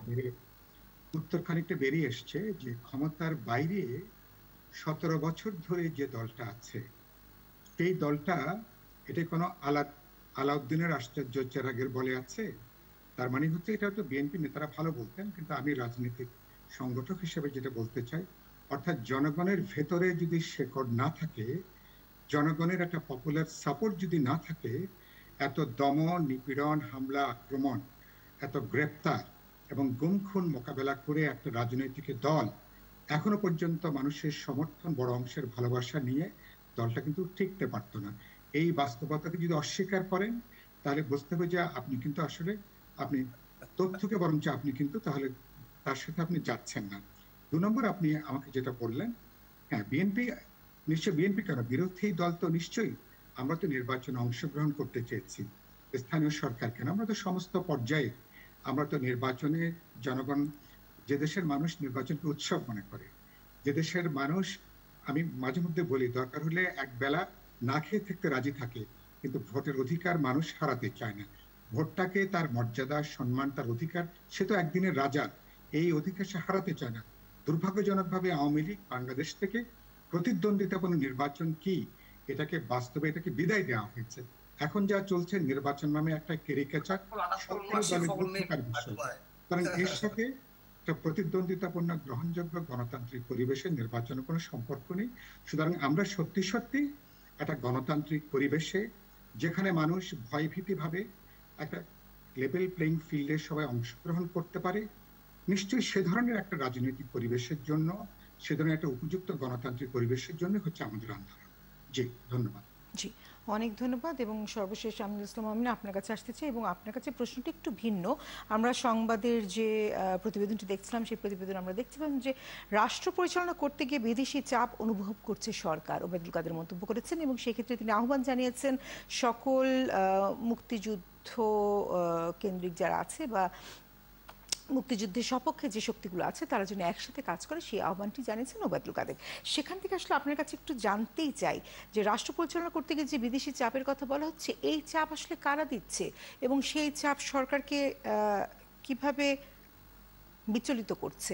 উত্তর খানিকটা বেরিয়ে এসছে যে ক্ষমতার বাইরে 17 বছর ধরে যে দলটা আছে, সেই দলটা এটা কোনো আলাউদ্দিনের আশ্চর্য চেরাগের বলে আছে। তার মানে হচ্ছে এটা তো বিএনপি নেতারা ভালো বলতেন, কিন্তু আমি রাজনৈতিক সংগঠক হিসেবে যেটা বলতে চাই, অর্থাৎ জনগণের ভেতরে যদি শেকড় না থাকে, জনগণের একটা পপুলার সাপোর্ট যদি না থাকে, এত দমন, নিপীড়ন, হামলা, আক্রমণ, এত গ্রেপ্তার এবং গুম খুন মোকাবেলা করে একটা রাজনৈতিক দল এখনো পর্যন্ত মানুষের সমর্থন, বড় অংশের ভালোবাসা নিয়ে দলটা কিন্তু টিকতে পারতো না। এই বাস্তবতাকে যদি অস্বীকার করেন তাহলে বুঝতে হবে যে আপনি কিন্তু আসলে আপনি তথ্যকে বরঞ্চ আপনি কিন্তু তাহলে তার সাথে আপনি যাচ্ছেন না। 2 নম্বর, আপনি আমাকে যেটা বললেন, হ্যাঁ বিএনপি নিশ্চয়ই, বিএনপি কেন, বিরোধী দল তো নিশ্চয়ই, আমরা তো নির্বাচনে অংশগ্রহণ করতে চেয়েছি, স্থানীয় সরকার কেন, আমরা তো সমস্ত পর্যায়ে, আমরা তো নির্বাচনে জনগণ, যে দেশের মানুষ নির্বাচনকে উৎসব মনে করে, যে দেশের মানুষ, আমি মাঝে মধ্যে বলি দরকার হলে এক বেলা না খেয়ে থাকতে রাজি থাকে, কিন্তু ভোটের অধিকার মানুষ হারাতে চায় না। ভোটটাকে তার মর্যাদা, সম্মান, তার অধিকার, সে তো একদিনের রাজা, এই অধিকার সে হারাতে চায় না। দুর্ভাগ্যজনকভাবে আওয়ামী লীগ বাংলাদেশ থেকে প্রতিদ্বন্দ্বিতাপূর্ণ নির্বাচন কি এটাকে বাস্তবে এটাকে বিদায় দেওয়া হয়েছে। এখন যা চলছে নির্বাচন নামে একটা ক্যারিকেচার, কারণ এর সাথে একটা প্রতিদ্বন্দ্বিতাপূর্ণ গ্রহণযোগ্য গণতান্ত্রিক পরিবেশে নির্বাচনের কোনো সম্পর্ক নেই। সুতরাং আমরা সত্যি সত্যি একটা গণতান্ত্রিক পরিবেশে, যেখানে মানুষ ভয়ভীতি ভাবে একটা লেভেল প্লেইং ফিল্ডে সবাই অংশগ্রহণ করতে পারে, নিশ্চয়ই সে ধরনের একটা রাজনৈতিক পরিবেশের জন্য, সে ধরনের একটা উপযুক্ত গণতান্ত্রিক পরিবেশের জন্য হচ্ছে আমাদের আন্দোলন। জি, ধন্যবাদ। জি, অনেক ধন্যবাদ। এবং সর্বশেষ আমিনুল ইসলাম আমিন আপনার কাছে আসতে চাই, এবং আপনার কাছে প্রশ্নটি একটু ভিন্ন। আমরা সংবাদের যে প্রতিবেদনটি দেখছিলাম, সেই প্রতিবেদন আমরা দেখছিলাম যে রাষ্ট্র পরিচালনা করতে গিয়ে বিদেশি চাপ অনুভব করছে সরকার, ওবায়দুল কাদের মন্তব্য করেছেন, এবং সেক্ষেত্রে তিনি আহ্বান জানিয়েছেন সকল মুক্তিযুদ্ধ কেন্দ্রিক যারা আছে বা মুক্তিযুদ্ধের সপক্ষে যে শক্তিগুলো আছে তারা যেন একসাথে কাজ করে, সেই আহ্বানটি জানিয়েছেন ওবায়দুল কাদের। সেখান থেকে আসলে আপনার কাছে একটু জানতেই চাই যে রাষ্ট্র পরিচালনা করতে গিয়ে যে বিদেশি চাপের কথা বলা হচ্ছে, এই চাপ আসলে কারা দিচ্ছে এবং সেই চাপ সরকারকে কিভাবে বিচলিত করছে?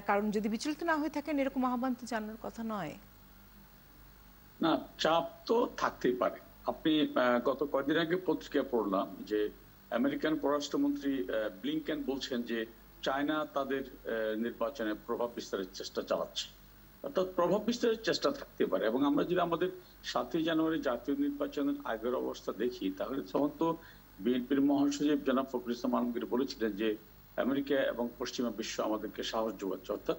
কারণ যদি বিচলিত না হয়ে থাকেন এরকম আহ্বান তো জানার কথা নয়। না, চাপ তো থাকতেই পারে। আপনি গত কয়েকদিন আগে পত্রিকায় পড়লাম যে আমেরিকান পররাষ্ট্রমন্ত্রী ব্লিংকেন বলছেন যে চায়না তাদের নির্বাচনে প্রভাব বিস্তারের চেষ্টা চালাচ্ছে। অর্থাৎ প্রভাব বিস্তারের চেষ্টা থাকতে পারে। এবং আমরা যদি আমাদের 7ই জানুয়ারি জাতীয় নির্বাচনের আগের অবস্থা দেখি, তাহলে তখন তো বিএনপির মহাসচিব জনাব ফখরুল ইসলাম আলমগীর বলেছিলেন যে আমেরিকা এবং পশ্চিমা বিশ্ব আমাদেরকে সাহস যোগাচ্ছে, অর্থাৎ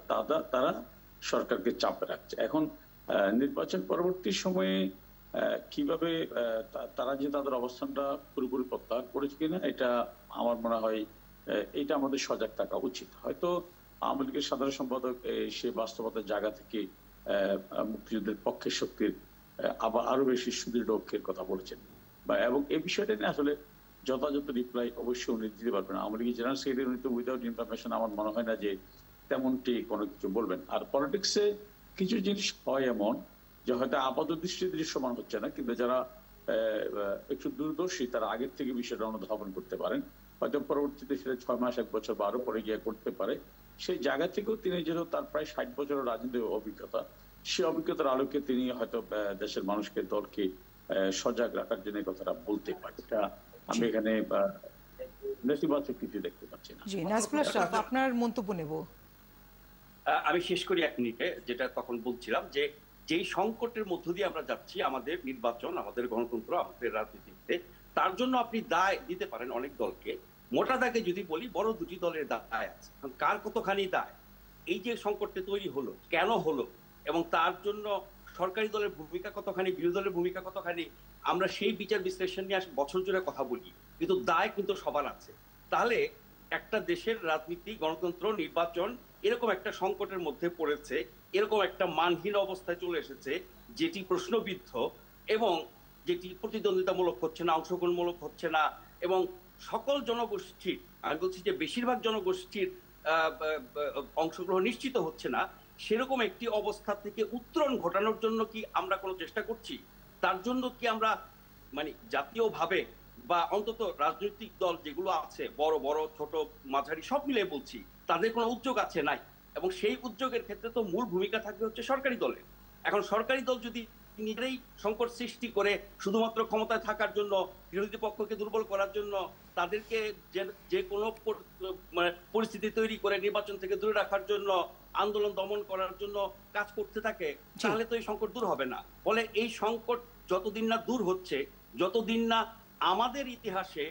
তারা সরকারকে চাপে রাখছে। এখন নির্বাচন পরবর্তী সময়ে কিভাবে তারা যে তাদের অবস্থানটা পুরোপুরি প্রত্যাহার করেছে কিনা, এটা আমার মনে হয় এটা আমাদের সজাগ থাকা উচিত। হয়তো আওয়ামী লীগের সাধারণ সম্পাদক সে বাস্তবতার জায়গা থেকে মুক্তিযুদ্ধের পক্ষের শক্তির আবার আরো বেশি সুদৃঢ় ঐক্যের কথা বলেছেন, এবং এই বিষয়টা নিয়ে আসলে যথাযথ রিপ্লাই অবশ্যই উনি দিতে পারবেন। আওয়ামী লীগের জেনারেল সেক্রেটারি উনি তো উইদাউট ইনফরমেশন আমার মনে হয় না যে তেমনটি কোনো কিছু বলবেন। আর পলিটিক্সে কিছু জিনিস হয় এমন যে হয়তো আপাত দৃষ্টিতে দৃশ্যমান হচ্ছে না, কিন্তু যারা একটু দূরদর্শী তারা আগের থেকে বিষয়টা অনুধাবন করতে পারেন, হয়তো পরবর্তীতে সেটা 6 মাস 1 বছর বা আরো পরে গিয়ে করতে পারে। সেই জায়গা থেকেও তিনি যেহেতু তার প্রায় 60 বছরের রাজনৈতিক অভিজ্ঞতা, সেই অভিজ্ঞতার আলোকে তিনি হয়তো দেশের মানুষকে, দলকে সজাগ রাখার জন্য কথাটা বলতে পারে। এটা আমি এখানে নেতিবাচক কিছু দেখতে পাচ্ছি না। জি, নাজমুল আশরাফ, আপনার মন্তব্য নেব। আমি শেষ করি 1 মিনিটে, যেটা তখন বলছিলাম যে যেই সংকটের মধ্য দিয়ে আমরা যাচ্ছি, আমাদের নির্বাচন, আমাদের গণতন্ত্র, আমাদের রাজনীতিতে, তার জন্য আপনি দায় দিতে পারেন অনেক দলকে। মোটা দাগে যদি বলি, বড় 2টি দলের দায় আছে। কার কতখানি দায়? এই যে সংকটটা তৈরি হলো, কেন হলো, এবং তার জন্য সরকারি দলের ভূমিকা কতখানি, বিরোধী দলের ভূমিকা কতখানি, আমরা সেই বিচার বিশ্লেষণ নিয়ে বছর জুড়ে কথা বলি, কিন্তু দায় কিন্তু সবার আছে। তাহলে একটা দেশের রাজনীতি, গণতন্ত্র, নির্বাচন এরকম একটা সংকটের মধ্যে পড়েছে, এরকম একটা মানহীন অবস্থায় চলে এসেছে, যেটি প্রশ্নবিদ্ধ এবং যেটি প্রতিদ্বন্দ্বিতামূলক হচ্ছে না, অংশগ্রহণমূলক হচ্ছে না, এবং সকল জনগোষ্ঠীর, আমি বলছি যে বেশিরভাগ জনগোষ্ঠীর অংশগ্রহণ নিশ্চিত হচ্ছে না, সেরকম একটি অবস্থা থেকে উত্তরণ ঘটানোর জন্য কি আমরা কোনো চেষ্টা করছি? তার জন্য কি আমরা মানে জাতীয়ভাবে বা অন্তত রাজনৈতিক দল যেগুলো আছে, বড় বড় ছোট মাঝারি সব মিলে বলছি, তাদের কোনো উদ্যোগ আছে? নাই। এবং সেই উদ্যোগের ক্ষেত্রে তো মূল ভূমিকা থাকবে হচ্ছে সরকারি দলের। এখন সরকারি দল যদি নিজেরাই সংকট সৃষ্টি করে শুধুমাত্র ক্ষমতায় থাকার জন্য, বিরোধী পক্ষকে দুর্বল করার জন্য, তাদেরকে যে কোনো পরিস্থিতি তৈরি করে নির্বাচন থেকে দূরে রাখার জন্য, আন্দোলন দমন করার জন্য কাজ করতে থাকে, তাহলে তো এই সংকট দূর হবে না। ফলে এই সংকট যতদিন না দূর হচ্ছে, যতদিন না আমাদের ইতিহাসে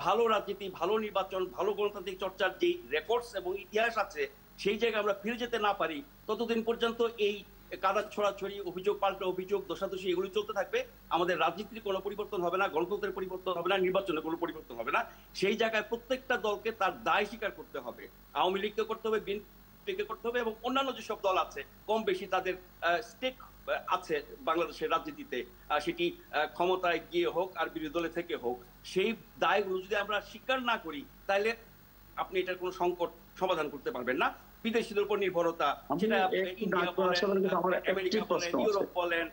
ভালো রাজনীতি, ভালো নির্বাচন, ভালো গণতান্ত্রিক চর্চার যে রেকর্ডস এবং ইতিহাস আছে সেই জায়গায় আমরা ফিরে যেতে না পারি, ততদিন পর্যন্ত এই কাদা ছড়াছড়ি, অভিযোগ পাল্টা অভিযোগ, দোষাদোষী এগুলি চলতে থাকবে। আমাদের রাজনীতির কোনো পরিবর্তন হবে না, গণতন্ত্রের পরিবর্তন হবে না, নির্বাচনের কোনো পরিবর্তন হবে না। সেই জায়গায় প্রত্যেকটা দলকে তার দায় স্বীকার করতে হবে। আওয়ামী লীগকে করতে হবে, বিএনপিকে করতে হবে, এবং অন্যান্য যেসব দল আছে কম বেশি তাদের স্টেক আছে বাংলাদেশের রাজনীতিতে, সেটি ক্ষমতায় গিয়ে হোক আর বিরোধী দলে থেকে হোক, সেই দায়গুলো যদি আমরা স্বীকার না করি তাহলে আপনি এটার কোনো সংকট সমাধান করতে পারবেন না। বিদেশিদের উপর নির্ভরতা, সেটা ইন্ডিয়া বলেন, আমেরিকা বলেন, ইউরোপ বলেন,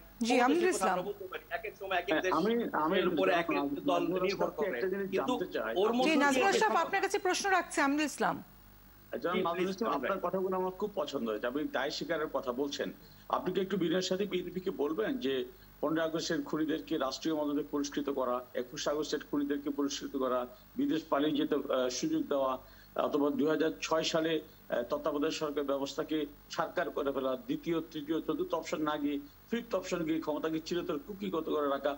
এক এক সময় এক এক দেশের উপরে এক এক দল নির্ভর করে। কিন্তু ওর মধ্যে আপনার কাছে প্রশ্ন রাখছে আমিনুল ইসলাম। আপনার কথাগুলো আমার খুব পছন্দ হয়েছে। আপনি দায় স্বীকারের কথা বলছেন, আপনি কি একটু বিনয়ের সাথে বিএনপিকে বলবেন যে 15 আগস্টের খুনিদেরকে রাষ্ট্রীয় মদতে পুরস্কৃত করা, 21 আগস্টের খুনিদেরকে পুরস্কৃত করা, বিদেশ পালিয়ে যেতে সুযোগ দেওয়া, অথবা 2006 সালে তত্ত্বাবধায়ক সরকার ব্যবস্থাকে সারকার করে ফেলা, দ্বিতীয় তৃতীয় চতুর্থ অপশন না গিয়ে ফিফথ অপশন গিয়ে ক্ষমতাকে চিরতর কুক্ষিগত করে রাখা,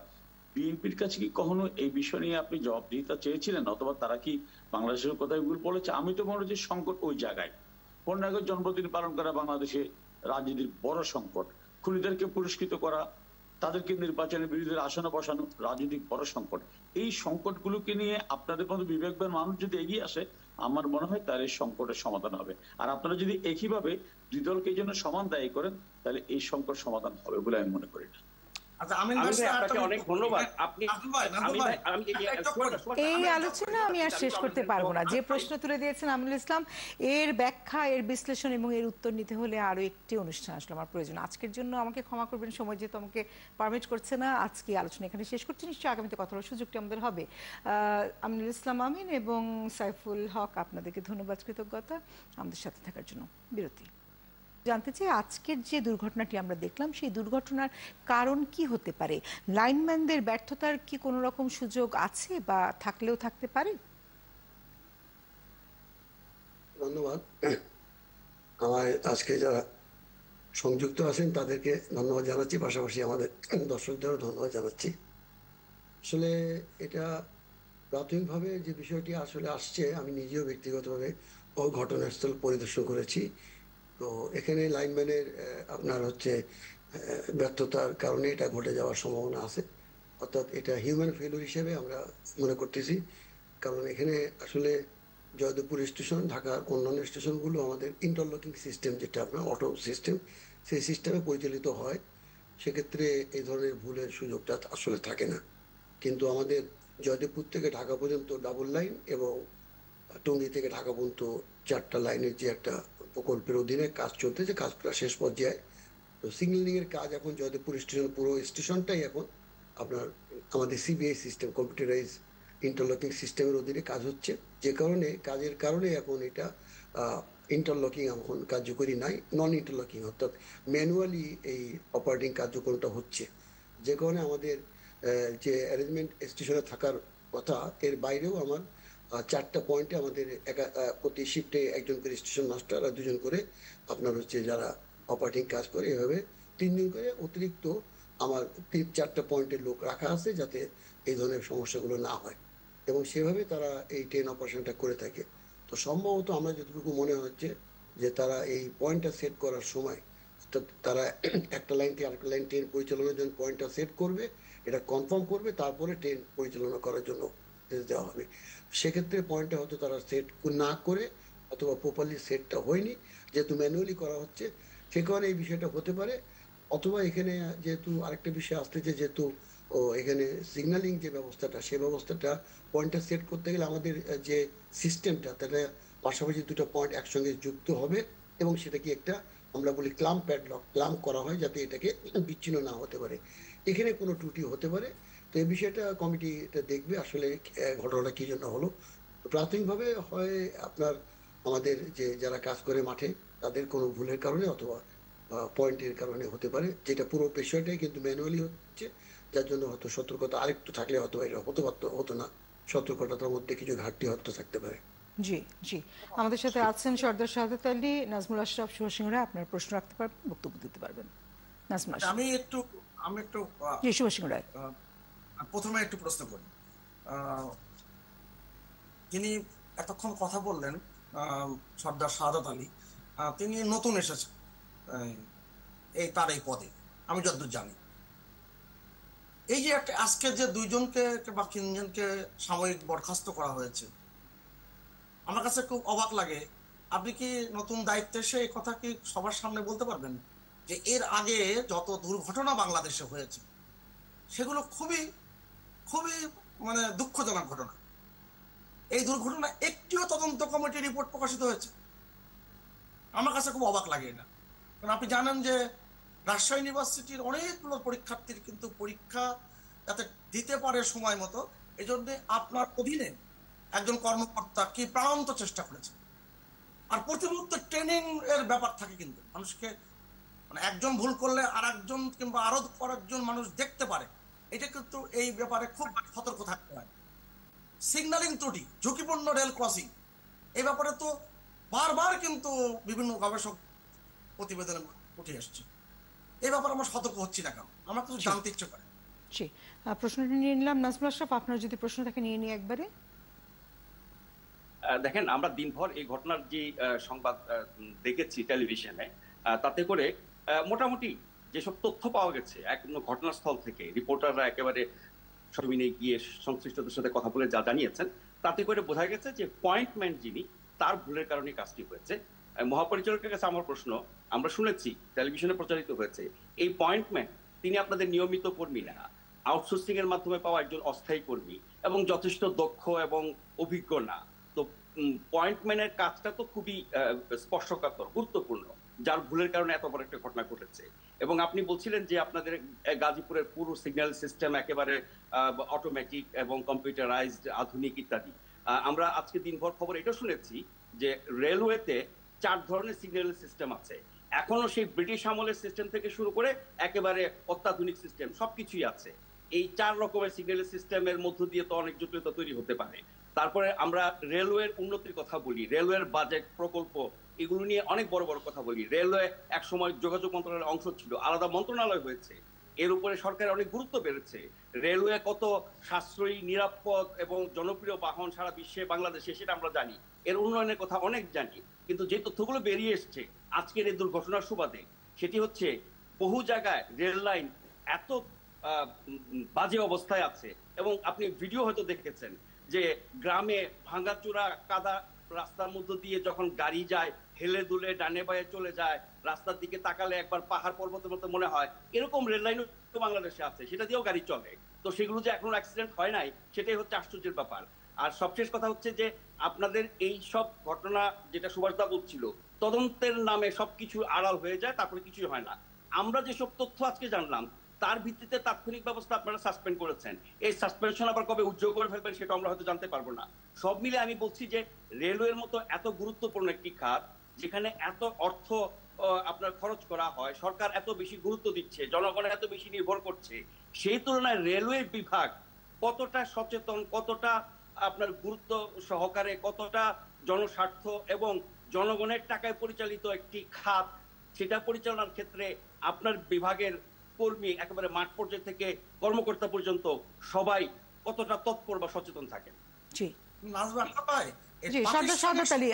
বিএনপির কাছে কি কখনো এই বিষয় নিয়ে আপনি জবাবদিহিতা চেয়েছিলেন, অথবা তারা কি বাংলাদেশের কথা এগুলো বলেছে? আমি তো মনে হচ্ছে সংকট ওই জায়গায়। 15 আগস্ট জন্মদিন পালন করা বাংলাদেশে রাজনীতির বড় সংকট, খুনিদেরকে পুরস্কৃত করা, তাদেরকে নির্বাচনের বিরুদ্ধে আসনে বসানো রাজনৈতিক বড় সংকট। এই সংকটগুলোকে নিয়ে আপনাদের মতো বিবেকবান মানুষ যদি এগিয়ে আসে, আমার মনে হয় তার এই সংকটের সমাধান হবে। আর আপনারা যদি একইভাবে দুই দলকে এই জন্য সমান দায়ী করেন, তাহলে এই সংকট সমাধান হবে বলে আমি মনে করি না। অনেক ধন্যবাদ। এই আলোচনা আমি আর শেষ করতে পারবো না। যে প্রশ্ন তুলে দিয়েছেন আমিনুল ইসলাম, এর ব্যাখ্যা, এর বিশ্লেষণ এবং এর উত্তর নিতে হলে আরো একটি অনুষ্ঠান আসলে আমার প্রয়োজন। আজকের জন্য আমাকে ক্ষমা করবেন, সময় যেহেতু আমাকে পারমিট করছে না। আজকে আলোচনা এখানে শেষ করছি, নিশ্চয়ই আগামীতে কথা বলার সুযোগটি আমাদের হবে। আমিনুল ইসলাম আমিন এবং সাইফুল হক, আপনাদেরকে ধন্যবাদ, কৃতজ্ঞতা আমাদের সাথে থাকার জন্য। বিরতি। জানতে চাই, আজকের যে দুর্ঘটনাটি আমরা দেখলাম, সেই দুর্ঘটনার কারণ কি হতে পারে? লাইনম্যানদের ব্যর্থতার কি কোনো রকম সুযোগ আছে বা থাকলেও থাকতে পারে? ধন্যবাদ। আমার আজকে যারা সংযুক্ত আছেন তাদেরকে ধন্যবাদ জানাচ্ছি, পাশাপাশি আমাদের দর্শকদেরও ধন্যবাদ জানাচ্ছি। আসলে এটা প্রাথমিকভাবে যে বিষয়টি আসলে আসছে, আমি নিজেও ব্যক্তিগতভাবে ঘটনাস্থল পরিদর্শন করেছি। তো এখানে লাইনম্যানের আপনার হচ্ছে ব্যর্থতার কারণে এটা ঘটে যাওয়ার সম্ভাবনা আছে, অর্থাৎ এটা হিউম্যান ফেলিউর হিসেবে আমরা মনে করতেছি। কারণ এখানে আসলে জয়দেবপুর স্টেশন, ঢাকার অন্যান্য স্টেশনগুলো আমাদের ইন্টারলকিং সিস্টেম, যেটা আপনার অটো সিস্টেম, সেই সিস্টেমে পরিচালিত হয়। সেক্ষেত্রে এই ধরনের ভুলের সুযোগটা আসলে থাকে না। কিন্তু আমাদের জয়দেবপুর থেকে ঢাকা পর্যন্ত ডাবল লাইন এবং টঙ্গী থেকে ঢাকা পর্যন্ত 4টা লাইনের যে একটা প্রকল্পের অধীনে কাজ চলতেছে, কাজটা শেষ পর্যায়ে। তো সিগন্যালিং এর কাজ এখন জয়দেবপুর স্টেশন, পুরো স্টেশনটাই এখন আপনার আমাদের সিবিআই সিস্টেম, কম্পিউটারাইজ ইন্টারলকিং সিস্টেমের অধীনে কাজ হচ্ছে। যে কারণে কাজের কারণে এখন এটা ইন্টারলকিং এখন কার্যকরী নাই, নন ইন্টারলকিং, অর্থাৎ ম্যানুয়ালি এই অপারেটিং কার্যক্রমটা হচ্ছে। যে কারণে আমাদের যে অ্যারেঞ্জমেন্ট স্টেশনে থাকার কথা, এর বাইরেও আমার 4টা পয়েন্টে আমাদের প্রতি শিফটে একজন করে স্টেশন মাস্টার আর 2জন করে আপনার হচ্ছে যারা অপারেটিং কাজ করে, এভাবে 3 জন করে অতিরিক্ত আমার 4টা পয়েন্টের লোক রাখা আছে, যাতে এই ধরনের সমস্যাগুলো না হয়, এবং সেভাবে তারা এই ট্রেন অপারেশনটা করে থাকে। তো সম্ভবত আমরা যতটুকু মনে হচ্ছে যে তারা এই পয়েন্টটা সেট করার সময়, অর্থাৎ তারা একটা লাইন থেকে আরেকটা লাইন ট্রেন পরিচালনার জন্য পয়েন্টটা সেট করবে, এটা কনফার্ম করবে, তারপরে ট্রেন পরিচালনা করার জন্য দেওয়া হবে। সেক্ষেত্রে পয়েন্টটা হয়তো তারা সেট না করে, অথবা প্রপারলি সেটটা হয়নি, যেহেতু ম্যানুয়ালি করা হচ্ছে, সে কারণে এই বিষয়টা হতে পারে। অথবা এখানে যেহেতু আরেকটা বিষয় আসতেছে, যেহেতু এখানে সিগন্যালিং যে ব্যবস্থাটা, সেই ব্যবস্থাটা পয়েন্টটা সেট করতে গেলে আমাদের যে সিস্টেমটা, তাটা পাশাপাশি 2টা পয়েন্ট একসঙ্গে যুক্ত হবে, এবং সেটাকে একটা আমরা বলি ক্লাম্প প্যাডলক, ক্লাম্প করা হয় যাতে এটাকে বিচ্ছিন্ন না হতে পারে। এখানে কোনো ত্রুটি হতে পারে। তো এই বিষয়টা কমিটিটা দেখবে আসলে ঘটনাটা কি জন্য হলো। প্রাথমিকভাবে হয় আপনার আমাদের যে যারা কাজ করে মাঠে, তাদের কোনো ভুলের কারণে অথবা পয়েন্টের কারণে হতে পারে, যেটা পুরো বিষয়টাই কিন্তু ম্যানুয়ালি হচ্ছে, যার জন্য হয়তো সতর্কতা আরেকটু থাকলে হয়তো এটা হতো না, সতর্কতার মধ্যে কিছু ঘাটতি হয়তো থাকতে পারে। জি জি, আমাদের সাথে আছেন সর্দার শাহাদাত আলী, নাজমুল আশরাফ, শুভ সিংহরা। আপনার প্রশ্ন রাখতে পারবেন, বক্তব্য দিতে পারবেন। নাজমুল আশরাফ। আমি একটু জি, শুভ সিংহরা, প্রথমে একটু প্রশ্ন করি। যিনি এতক্ষণ কথা বললেন, সর্দার শাহাদাত আলী, তিনি নতুন এসেছেন তার এই পদে, আমি যতদূর জানি। এই যে একটা আজকে যে 2 জনকে বা 3 জনকে সাময়িক বরখাস্ত করা হয়েছে, আমার কাছে খুব অবাক লাগে। আপনি কি নতুন দায়িত্বে এসে এই কথা কি সবার সামনে বলতে পারবেন যে এর আগে যত দুর্ঘটনা বাংলাদেশে হয়েছে সেগুলো খুবই খুবই মানে দুঃখজনক ঘটনা। এই দুর্ঘটনা একটিও তদন্ত কমিটির রিপোর্ট প্রকাশিত হয়েছে? আমার কাছে খুব অবাক লাগে এটা। কারণ আপনি জানেন যে রাজশাহী ইউনিভার্সিটির অনেকগুলো পরীক্ষার্থীর কিন্তু পরীক্ষা যাতে দিতে পারে সময় মতো, এই জন্য আপনার অধীনে একজন কর্মকর্তা কি প্রাণান্ত চেষ্টা করেছে। আর প্রতি মুহূর্তে ট্রেনিং এর ব্যাপার থাকে, কিন্তু মানুষকে মানে একজন ভুল করলে আর একজন কিংবা আরো কয়েকজন মানুষ দেখতে পারে, এটা কিন্তু এই ব্যাপারে খুব সতর্ক থাকতে হয়। সিগন্যালিং ত্রুটি, ঝুঁকিপূর্ণ রেল ক্রসিং, এই ব্যাপারে তো বারবার কিন্তু বিভিন্ন গবেষক প্রতিবেদনে উঠে আসছে। এই ব্যাপারে আমরা সতর্ক হচ্ছি না কেন, আমার কিছু জানতে ইচ্ছে করে। প্রশ্নটা নিয়ে নিলাম নাজমুল আশরাফ, আপনার যদি প্রশ্ন থাকে নিয়ে নিয়ে একবারে। দেখেন, আমরা দিনভর এই ঘটনার যে সংবাদ দেখেছি টেলিভিশনে, তাতে করে মোটামুটি যেসব তথ্য পাওয়া গেছে একদম ঘটনাস্থল থেকে, রিপোর্টাররা একেবারে সরজমিনে গিয়ে সংশ্লিষ্টদের সাথে কথা বলে যা জানিয়েছেন, তাতে করে বোঝা গেছে যে পয়েন্টম্যান যিনি, তার ভুলের কারণে কাজটি হয়েছে। মহাপরিচালকের কাছে আমার প্রশ্ন, আমরা শুনেছি টেলিভিশনে প্রচারিত হয়েছে, এই পয়েন্টম্যান তিনি আপনাদের নিয়মিত কর্মী না, আউটসোর্সিং এর মাধ্যমে পাওয়া একজন অস্থায়ী কর্মী এবং যথেষ্ট দক্ষ এবং অভিজ্ঞ না। তো পয়েন্টম্যানের কাজটা তো খুবই স্পর্শকাতর, গুরুত্বপূর্ণ, যার ভুলের কারণে এত বড় একটা ঘটনা ঘটেছে। এবং আপনি বলছিলেন যে আপনাদের গাজীপুরের পুরো সিগন্যাল সিস্টেম একেবারে অটোমেটিক এবং কম্পিউটারাইজড, আধুনিক ইত্যাদি। আমরা আজকে দিনভর খবর এটা শুনেছি যে রেলওয়েতে 4 ধরনের সিগন্যাল সিস্টেম আছে। এখনো সেই ব্রিটিশ আমলের সিস্টেম থেকে শুরু করে একেবারে অত্যাধুনিক সিস্টেম সবকিছুই আছে। এই 4 রকমের সিগন্যাল সিস্টেমের মধ্য দিয়ে তো অনেক জটিলতা তৈরি হতে পারে। তারপরে আমরা রেলওয়ের উন্নতির কথা বলি, রেলওয়ের বাজেট, প্রকল্প, এগুলো নিয়ে অনেক বড় বড় কথা বলি। রেলওয়ে এক সময় যোগাযোগ মন্ত্রণালয়ের অংশ ছিল, আলাদা মন্ত্রণালয় হয়েছে, এর উপরে সরকারের অনেক গুরুত্ব বেড়েছে। রেলওয়ে কত সাশ্রয়ী, নিরাপদ এবং জনপ্রিয় বাহন সারা বিশ্বে, বাংলাদেশে, সেটা আমরা জানি, এর উন্নয়নের কথা অনেক জানি। কিন্তু যে তথ্যগুলো বেরিয়ে এসছে আজকের এই দুর্ঘটনার সুবাদে, সেটি হচ্ছে বহু জায়গায় রেল লাইন এত বাজে অবস্থায় আছে, এবং আপনি ভিডিও হয়তো দেখেছেন যে গ্রামে ভাঙাচোরা কাদা রাস্তার মধ্য দিয়ে যখন গাড়ি যায়, হেলে দুলে ডানে বায়ে চলে যায়, রাস্তার দিকে তাকালে একবার পাহাড় পর্বতের মতো মনে হয়, এরকম রেল লাইন বাংলাদেশে আছে, সেটা দিয়েও গাড়ি চলে। তো সেগুলো যে এখনো অ্যাক্সিডেন্ট হয় নাই, সেটাই হচ্ছে আশ্চর্যের ব্যাপার। আর সবশেষ কথা হচ্ছে যে আপনাদের এই সব ঘটনা, যেটা সুভাষদা বলছিল, তদন্তের নামে সবকিছু আড়াল হয়ে যায়, তারপরে কিছুই হয় না। আমরা যেসব তথ্য আজকে জানলাম তার ভিত্তিতে তাৎক্ষণিক ব্যবস্থা আপনারা সাসপেন্ড করেছেন, এই সাসপেনশন আবার কবে উজ্জ্বল করে ফেলবেন সেটা আমরা হয়তো জানতে পারবো না। সব মিলে আমি বলছি যে রেলওয়ের মতো এত গুরুত্বপূর্ণ একটি খাত, যেখানে এত অর্থ আপনার খরচ করা হয়, সরকার এত বেশি গুরুত্ব দিচ্ছে, জনগণ এত বেশি নির্ভর করছে, সেই তুলনায় রেলওয়ে বিভাগ কতটা সচেতন, কতটা আপনার গুরুত্ব সহকারে, কতটা জনস্বার্থ এবং জনগণের টাকায় পরিচালিত একটি খাত, সেটা পরিচালনার ক্ষেত্রে আপনার বিভাগের কর্মী একেবারে মাঠ পর্যায়ে থেকে কর্মকর্তা পর্যন্ত সবাই কতটা তৎপর বা সচেতন থাকেন। জি সর্দার শাহাদাত আলী,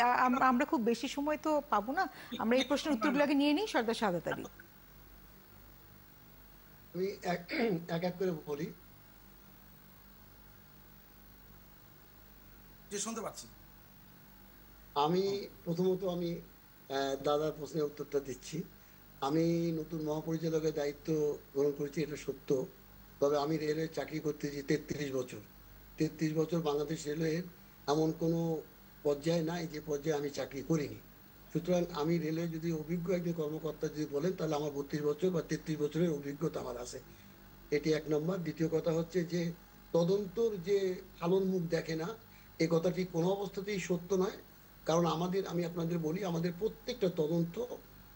আমরা খুব বেশি সময় তো পাবো না, আমরা এই প্রশ্নের উত্তরগুলোকে নিয়ে নিই। সর্দার শাহাদাত আলী, আমি এক এক করে বলি। শুনতে পাচ্ছি। আমি প্রথমত দাদার প্রশ্নের উত্তরটা দিচ্ছি। আমি নতুন মহাপরিচালকের দায়িত্ব গ্রহণ করেছি, এটা সত্য। তবে আমি রেলওয়ে চাকরি করতেছি 33 বছর। 33 বছর বাংলাদেশ রেলওয়ের এমন কোনো পর্যায়ে নাই যে পর্যায়ে আমি চাকরি করিনি। সুতরাং আমি রেলওয়ে যদি অভিজ্ঞ একজন কর্মকর্তা যদি বলেন, তাহলে আমার 32 বছর বা 33 বছরের অভিজ্ঞতা আমার আছে। এটি 1 নম্বর। দ্বিতীয় কথা হচ্ছে যে তদন্তর যে আলোর মুখ দেখে না, এ কথাটি কোনো অবস্থাতেই সত্য নয়। কারণ আমি আপনাদের বলি, আমাদের প্রত্যেকটা তদন্ত,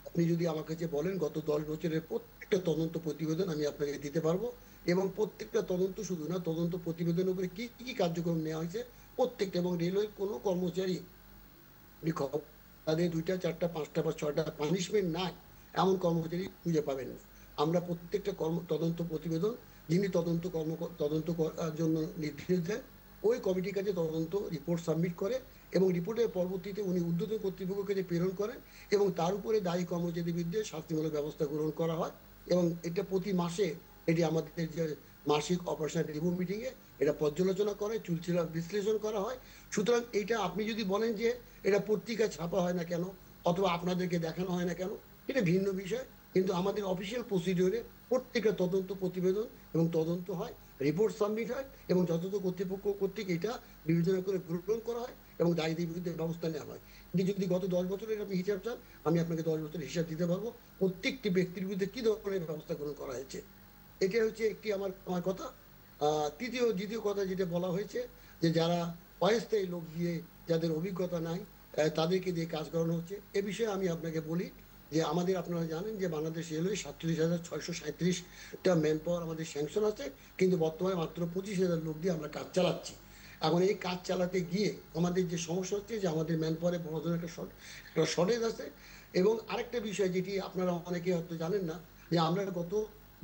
আপনি যদি আমার কাছে বলেন গত 10 বছরের প্রত্যেকটা তদন্ত প্রতিবেদন আমি আপনাকে দিতে পারবো। এবং প্রত্যেকটা তদন্ত শুধু না, তদন্ত প্রতিবেদনের উপরে কি কি কার্যক্রম নেওয়া হয়েছে প্রত্যেকটা, এবং রেলওয়ের কোনো কর্মচারী তাদের 2টা 4টা 5টা বা 6টা পানিশমেন্ট নাই এমন কর্মচারী খুঁজে পাবেন না। আমরা প্রত্যেকটা তদন্ত প্রতিবেদন, যিনি তদন্ত করার জন্য নির্দেশ দেন, ওই কমিটির কাছে তদন্ত রিপোর্ট সাবমিট করে এবং রিপোর্টের পরবর্তীতে উনি ঊর্ধ্বতন কর্তৃপক্ষকে যে প্রেরণ করেন এবং তার উপরে দায়ী কর্মচারীদের বিরুদ্ধে শাস্তিমূলক ব্যবস্থা গ্রহণ করা হয় এবং এটা প্রতি মাসে এটি আমাদের যে মাসিক অপারেশনাল রিভিউ মিটিংয়ে এটা পর্যালোচনা করে চুলচিলা বিশ্লেষণ করা হয়। সুতরাং এটা আপনি যদি বলেন যে এটা পত্রিকায় ছাপা হয় না কেন অথবা আপনাদেরকে দেখানো হয় না কেন, এটা ভিন্ন বিষয়, কিন্তু আমাদের অফিসিয়াল প্রসিডিওরে প্রত্যেকটা তদন্ত প্রতিবেদন এবং তদন্ত হয়, রিপোর্ট সাবমিট হয় এবং যথাযথ কর্তৃপক্ষ কর্তৃক এটা বিবেচনা করে গ্রহণ করা হয় এবং দায়ীদের বিরুদ্ধে ব্যবস্থা নেওয়া হয়। কিন্তু যদি গত 10 বছরের আপনি হিসাব চান, আমি আপনাকে 10 বছরের হিসাব দিতে পারবো প্রত্যেকটি ব্যক্তির বিরুদ্ধে কি ধরনের ব্যবস্থা গ্রহণ করা হয়েছে। এটা হচ্ছে একটি আমার কথা। দ্বিতীয় কথা যেটা বলা হয়েছে যে যারা অস্থায়ী লোক দিয়ে যাদের অভিজ্ঞতা নাই তাদেরকে দিয়ে কাজ করানো হচ্ছে, এ বিষয়ে আমি আপনাকে বলি যে আমাদের আপনারা জানেন যে বাংলাদেশ রেলওয়ে 47,637টা ম্যান পাওয়ার আমাদের স্যাংশন আছে, কিন্তু বর্তমানে মাত্র 25,000 লোক দিয়ে আমরা কাজ চালাচ্ছি। এখন এই কাজ চালাতে গিয়ে আমাদের যে সমস্যা হচ্ছে যে আমাদের ম্যান পাওয়ারে বড় ধরনের একটা শর্টেজ আছে। এবং আরেকটা বিষয় যেটি আপনারা অনেকে হয়তো জানেন না যে আমরা গত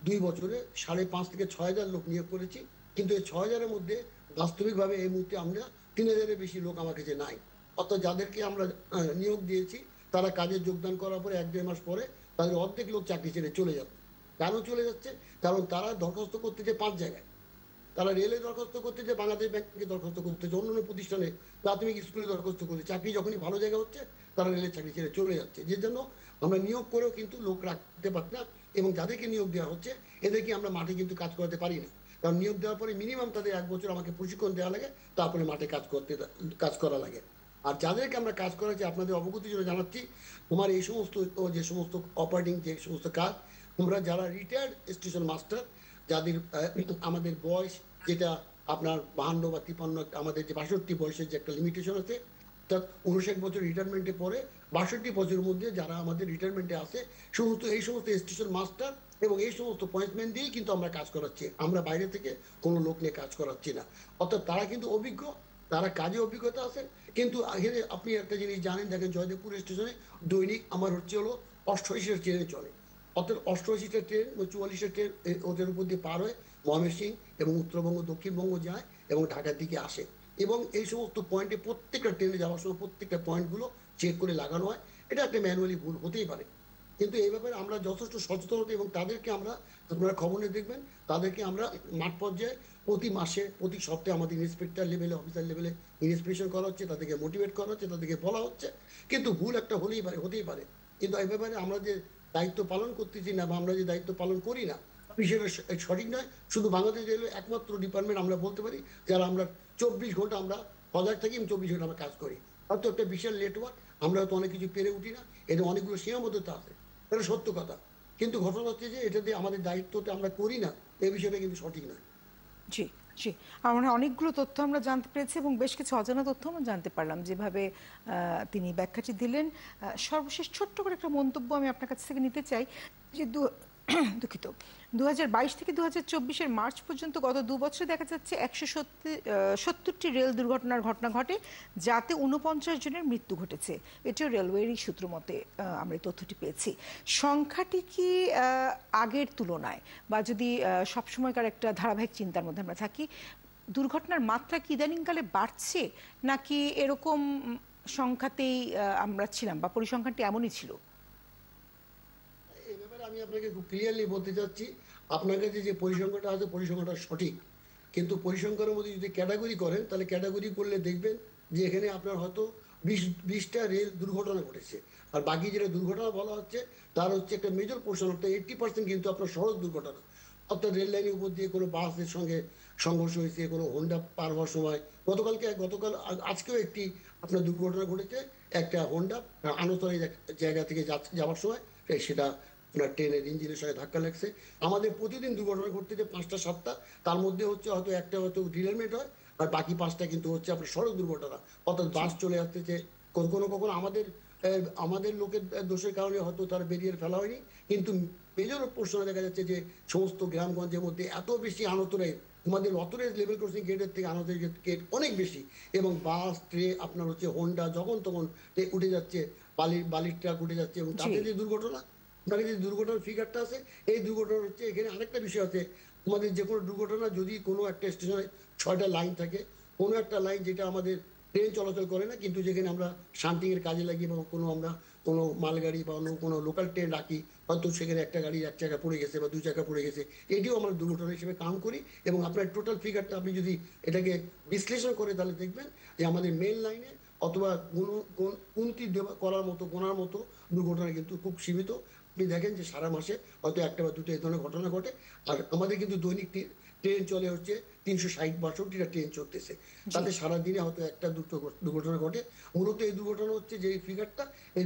2 বছরে 5.5 থেকে 6,000 লোক নিয়োগ করেছি, কিন্তু এই 6,000-এর মধ্যে বাস্তবিকভাবে এই মুহূর্তে আমরা 3,000-এর বেশি লোক আমার কাছে নাই। অর্থাৎ যাদেরকে আমরা নিয়োগ দিয়েছি তারা কাজে যোগদান করার পরে 1-1.5 মাস পরে তাদের অর্ধেক লোক চাকরি ছেড়ে চলে যাচ্ছে। কেন চলে যাচ্ছে? কারণ তারা দরখাস্ত করতেছে 5 জায়গায়, তারা রেলে দরখাস্ত করতেছে, বাংলাদেশ ব্যাংকে দরখাস্ত করতেছে, অন্যান্য প্রতিষ্ঠানে প্রাথমিক স্কুলে দরখাস্ত করছে, চাকরি যখনই ভালো জায়গা হচ্ছে তারা রেলের চাকরি ছেড়ে চলে যাচ্ছে, যে জন্য আমরা নিয়োগ করেও কিন্তু লোক রাখতে পারছি না। এবং যাদেরকে নিয়োগ দেওয়া হচ্ছে এদেরকে আমরা মাঠে কিন্তু কাজ করাতে পারি না, কারণ নিয়োগ দেওয়ার পরে মিনিমাম তাদের 1 বছর আমাকে প্রশিক্ষণ দেওয়া লাগে, তারপরে মাঠে কাজ করা লাগে। আর যাদেরকে আমরা কাজ করাচ্ছি আপনাদের অবগতির জন্য জানাচ্ছি, তোমার এই সমস্ত যে সমস্ত অপারেটিং যে সমস্ত কাজ, তোমরা যারা রিটায়ার্ড স্টেশন মাস্টার যাদের আমাদের বয়স যেটা আপনার 52 বা 53, আমাদের যে 62 বয়সের যে একটা লিমিটেশন আছে, অর্থাৎ 59 বছর রিটায়ারমেন্টে পরে 62 বছরের মধ্যে যারা আমাদের রিটায়ারমেন্টে আসে এই সমস্ত স্টেশন মাস্টার এবং এই সমস্ত পয়েন্টসম্যান দিয়েই কিন্তু আমরা কাজ করাচ্ছি, আমরা বাইরে থেকে কোনো লোক নিয়ে কাজ করাচ্ছি না। অর্থাৎ তারা কিন্তু অভিজ্ঞ, তারা কাজে অভিজ্ঞতা আছে। কিন্তু আপনি একটা জিনিস জানেন, দেখেন জয়দেবপুর স্টেশনে দৈনিক আমার হলো 88টা ট্রেনে চলে, অর্থাৎ 88টা ট্রেন 44টা ট্রেন ওদের উপর দিয়ে পার হয়ে ময়মনসিংহ এবং উত্তরবঙ্গ দক্ষিণবঙ্গ যায় এবং ঢাকার দিকে আসে। এবং এই সমস্ত পয়েন্টে প্রত্যেকটা ট্রেনে যাওয়ার সময় প্রত্যেকটা পয়েন্টগুলো চেক করে লাগানো হয়। এটা একটা ম্যানুয়ালি ভুল হতেই পারে, কিন্তু এই ব্যাপারে আমরা যথেষ্ট সচেতন হতে এবং তাদেরকে আমরা, আপনারা খবরে দেখবেন, তাদেরকে আমরা মাঠ পর্যায়ে প্রতি মাসে প্রতি সপ্তাহে আমাদের ইন্সপেক্টর লেভেলে অফিসার লেভেলে ইন্সপেকশন করা হচ্ছে, তাদেরকে মোটিভেট করা হচ্ছে, তাদেরকে বলা হচ্ছে। কিন্তু ভুল একটা হতেই পারে, কিন্তু এই ব্যাপারে আমরা যে দায়িত্ব পালন করতেছি না বা আমরা যে দায়িত্ব পালন করি না বিষয়টা সঠিক নয়। শুধু বাংলাদেশ রেলওয়ে একমাত্র ডিপার্টমেন্ট আমরা বলতে পারি যারা আমরা 24 ঘন্টা আমরা সজাগ থাকি এবং 24 ঘন্টা আমরা কাজ করি। হয়তো একটা বিশাল নেটওয়ার্ক, আমরা হয়তো অনেক কিছু পেরে উঠি না, এটা অনেকগুলো সীমাবদ্ধতা আছে, এটা সত্য কথা, কিন্তু ঘটনা হচ্ছে যে এটাতে আমাদের দায়িত্বটা আমরা করি না, এই বিষয়টা কিন্তু সঠিক নয়। জি জি, আমরা অনেকগুলো তথ্য আমরা জানতে পেরেছি এবং বেশ কিছু অজানা তথ্য আমরা জানতে পারলাম যেভাবে তিনি ব্যাখ্যাটি দিলেন। সর্বশেষ ছোট্ট করে একটা মন্তব্য আমি আপনার কাছ থেকে নিতে চাই যে দুঃখিত 2022 থেকে 2024-এর মার্চ পর্যন্ত গত 2 বছরে দেখা যাচ্ছে 170টি রেল দুর্ঘটনার ঘটনা ঘটে, যাতে 49 জনের মৃত্যু ঘটেছে। এটিও রেলওয়েরই সূত্র মতে আমরা এই তথ্যটি পেয়েছি। সংখ্যাটি কি আগের তুলনায় বা যদি সবসময়কার একটা ধারাবাহিক চিন্তার মধ্যে আমরা থাকি, দুর্ঘটনার মাত্রা কি ইদানিংকালে বাড়ছে নাকি এরকম সংখ্যাতেই আমরা ছিলাম বা পরিসংখ্যানটি এমনই ছিল? আমি আপনাকে খুব ক্লিয়ারলি বলতে চাচ্ছি, আপনার কাছে যে পরিসংখ্যানটা আছে পরিসংখ্যানটা সঠিক, কিন্তু পরিসংখ্যানের মধ্যে যদি ক্যাটাগরি করেন তাহলে ক্যাটাগরি করলে দেখবেন যে এখানে আপনার হয়তো 20টা রেল দুর্ঘটনা ঘটেছে, আর বাকি যেটা দুর্ঘটনা বলা হচ্ছে তার হচ্ছে একটা মেজর পোর্শন, অর্থাৎ 80% কিন্তু আপনার সড়ক দুর্ঘটনা, অর্থাৎ রেল লাইনের উপর দিয়ে কোনো বাসের সঙ্গে সংঘর্ষ হয়েছে, কোনো হোন্ডা পার হওয়ার সময়। গতকাল আজকেও একটি আপনার দুর্ঘটনা ঘটেছে, একটা হোন্ডা আনতরাই জায়গা থেকে যাওয়ার সময় সেটা আপনার ট্রেনের ইঞ্জিনের সঙ্গে ধাক্কা লাগছে। আমাদের প্রতিদিন দুর্ঘটনা ঘটতেছে 5টা 7টা, তার মধ্যে হচ্ছে হয়তো একটা হয়তো ডিরেলমেন্ট হয় আর বাকি 5টা কিন্তু হচ্ছে আপনার সড়ক দুর্ঘটনা, অর্থাৎ বাস চলে আসতেছে, কখনো আমাদের লোকের দোষের কারণে হয়তো তার ব্যারিয়ার ফেলা হয়নি, কিন্তু মেজর পোর্শনে দেখা যাচ্ছে যে সমস্ত গ্রামগঞ্জের মধ্যে এত বেশি আনতরাই, আমাদের অথরাইজ লেভেল ক্রসিং গেটের থেকে আনতরাইজ গেট অনেক বেশি, এবং বাস ট্রেন আপনার হচ্ছে হোন্ডা যখন তখন উঠে যাচ্ছে, বালির ট্রাক উঠে যাচ্ছে, এবং তাদের যে দুর্ঘটনা, আপনার যে দুর্ঘটনার ফিগারটা আছে, এই দুর্ঘটনা হচ্ছে এখানে আরেকটা বিষয় আছে, আমাদের যে কোনো দুর্ঘটনা যদি কোনো একটা স্টেশনে 6টা লাইন থাকে, কোনো একটা লাইন যেটা আমাদের ট্রেন চলাচল করে না, কিন্তু যেখানে আমরা শান্তির কাজে লাগি বা আমরা কোনো মালগাড়ি বা অন্য কোনো লোকাল ট্রেন রাখি, হয়তো সেখানে একটা গাড়ি এক চাকা পড়ে গেছে বা 2 চাকা পড়ে গেছে, এটিও আমরা দুর্ঘটনা হিসেবে কাউন্ট করি। এবং আপনার টোটাল ফিগারটা আপনি যদি এটাকে বিশ্লেষণ করে তাহলে দেখবেন যে আমাদের মেন লাইনে অথবা গুনতি করার মতো গোনার মতো দুর্ঘটনা কিন্তু খুব সীমিত। আপনি দেখেন যে সারা মাসে হয়তো একটা বা দুটো এই ধরনের ঘটনা ঘটে। আর আমাদের কিন্তু দৈনিক ট্রেন চলে হচ্ছে 360-62টা ট্রেন চলতেছে, তাতে সারাদিনে হয়তো একটা দুটো দুর্ঘটনা ঘটে। মূলত এই দুর্ঘটনা হচ্ছে যে এই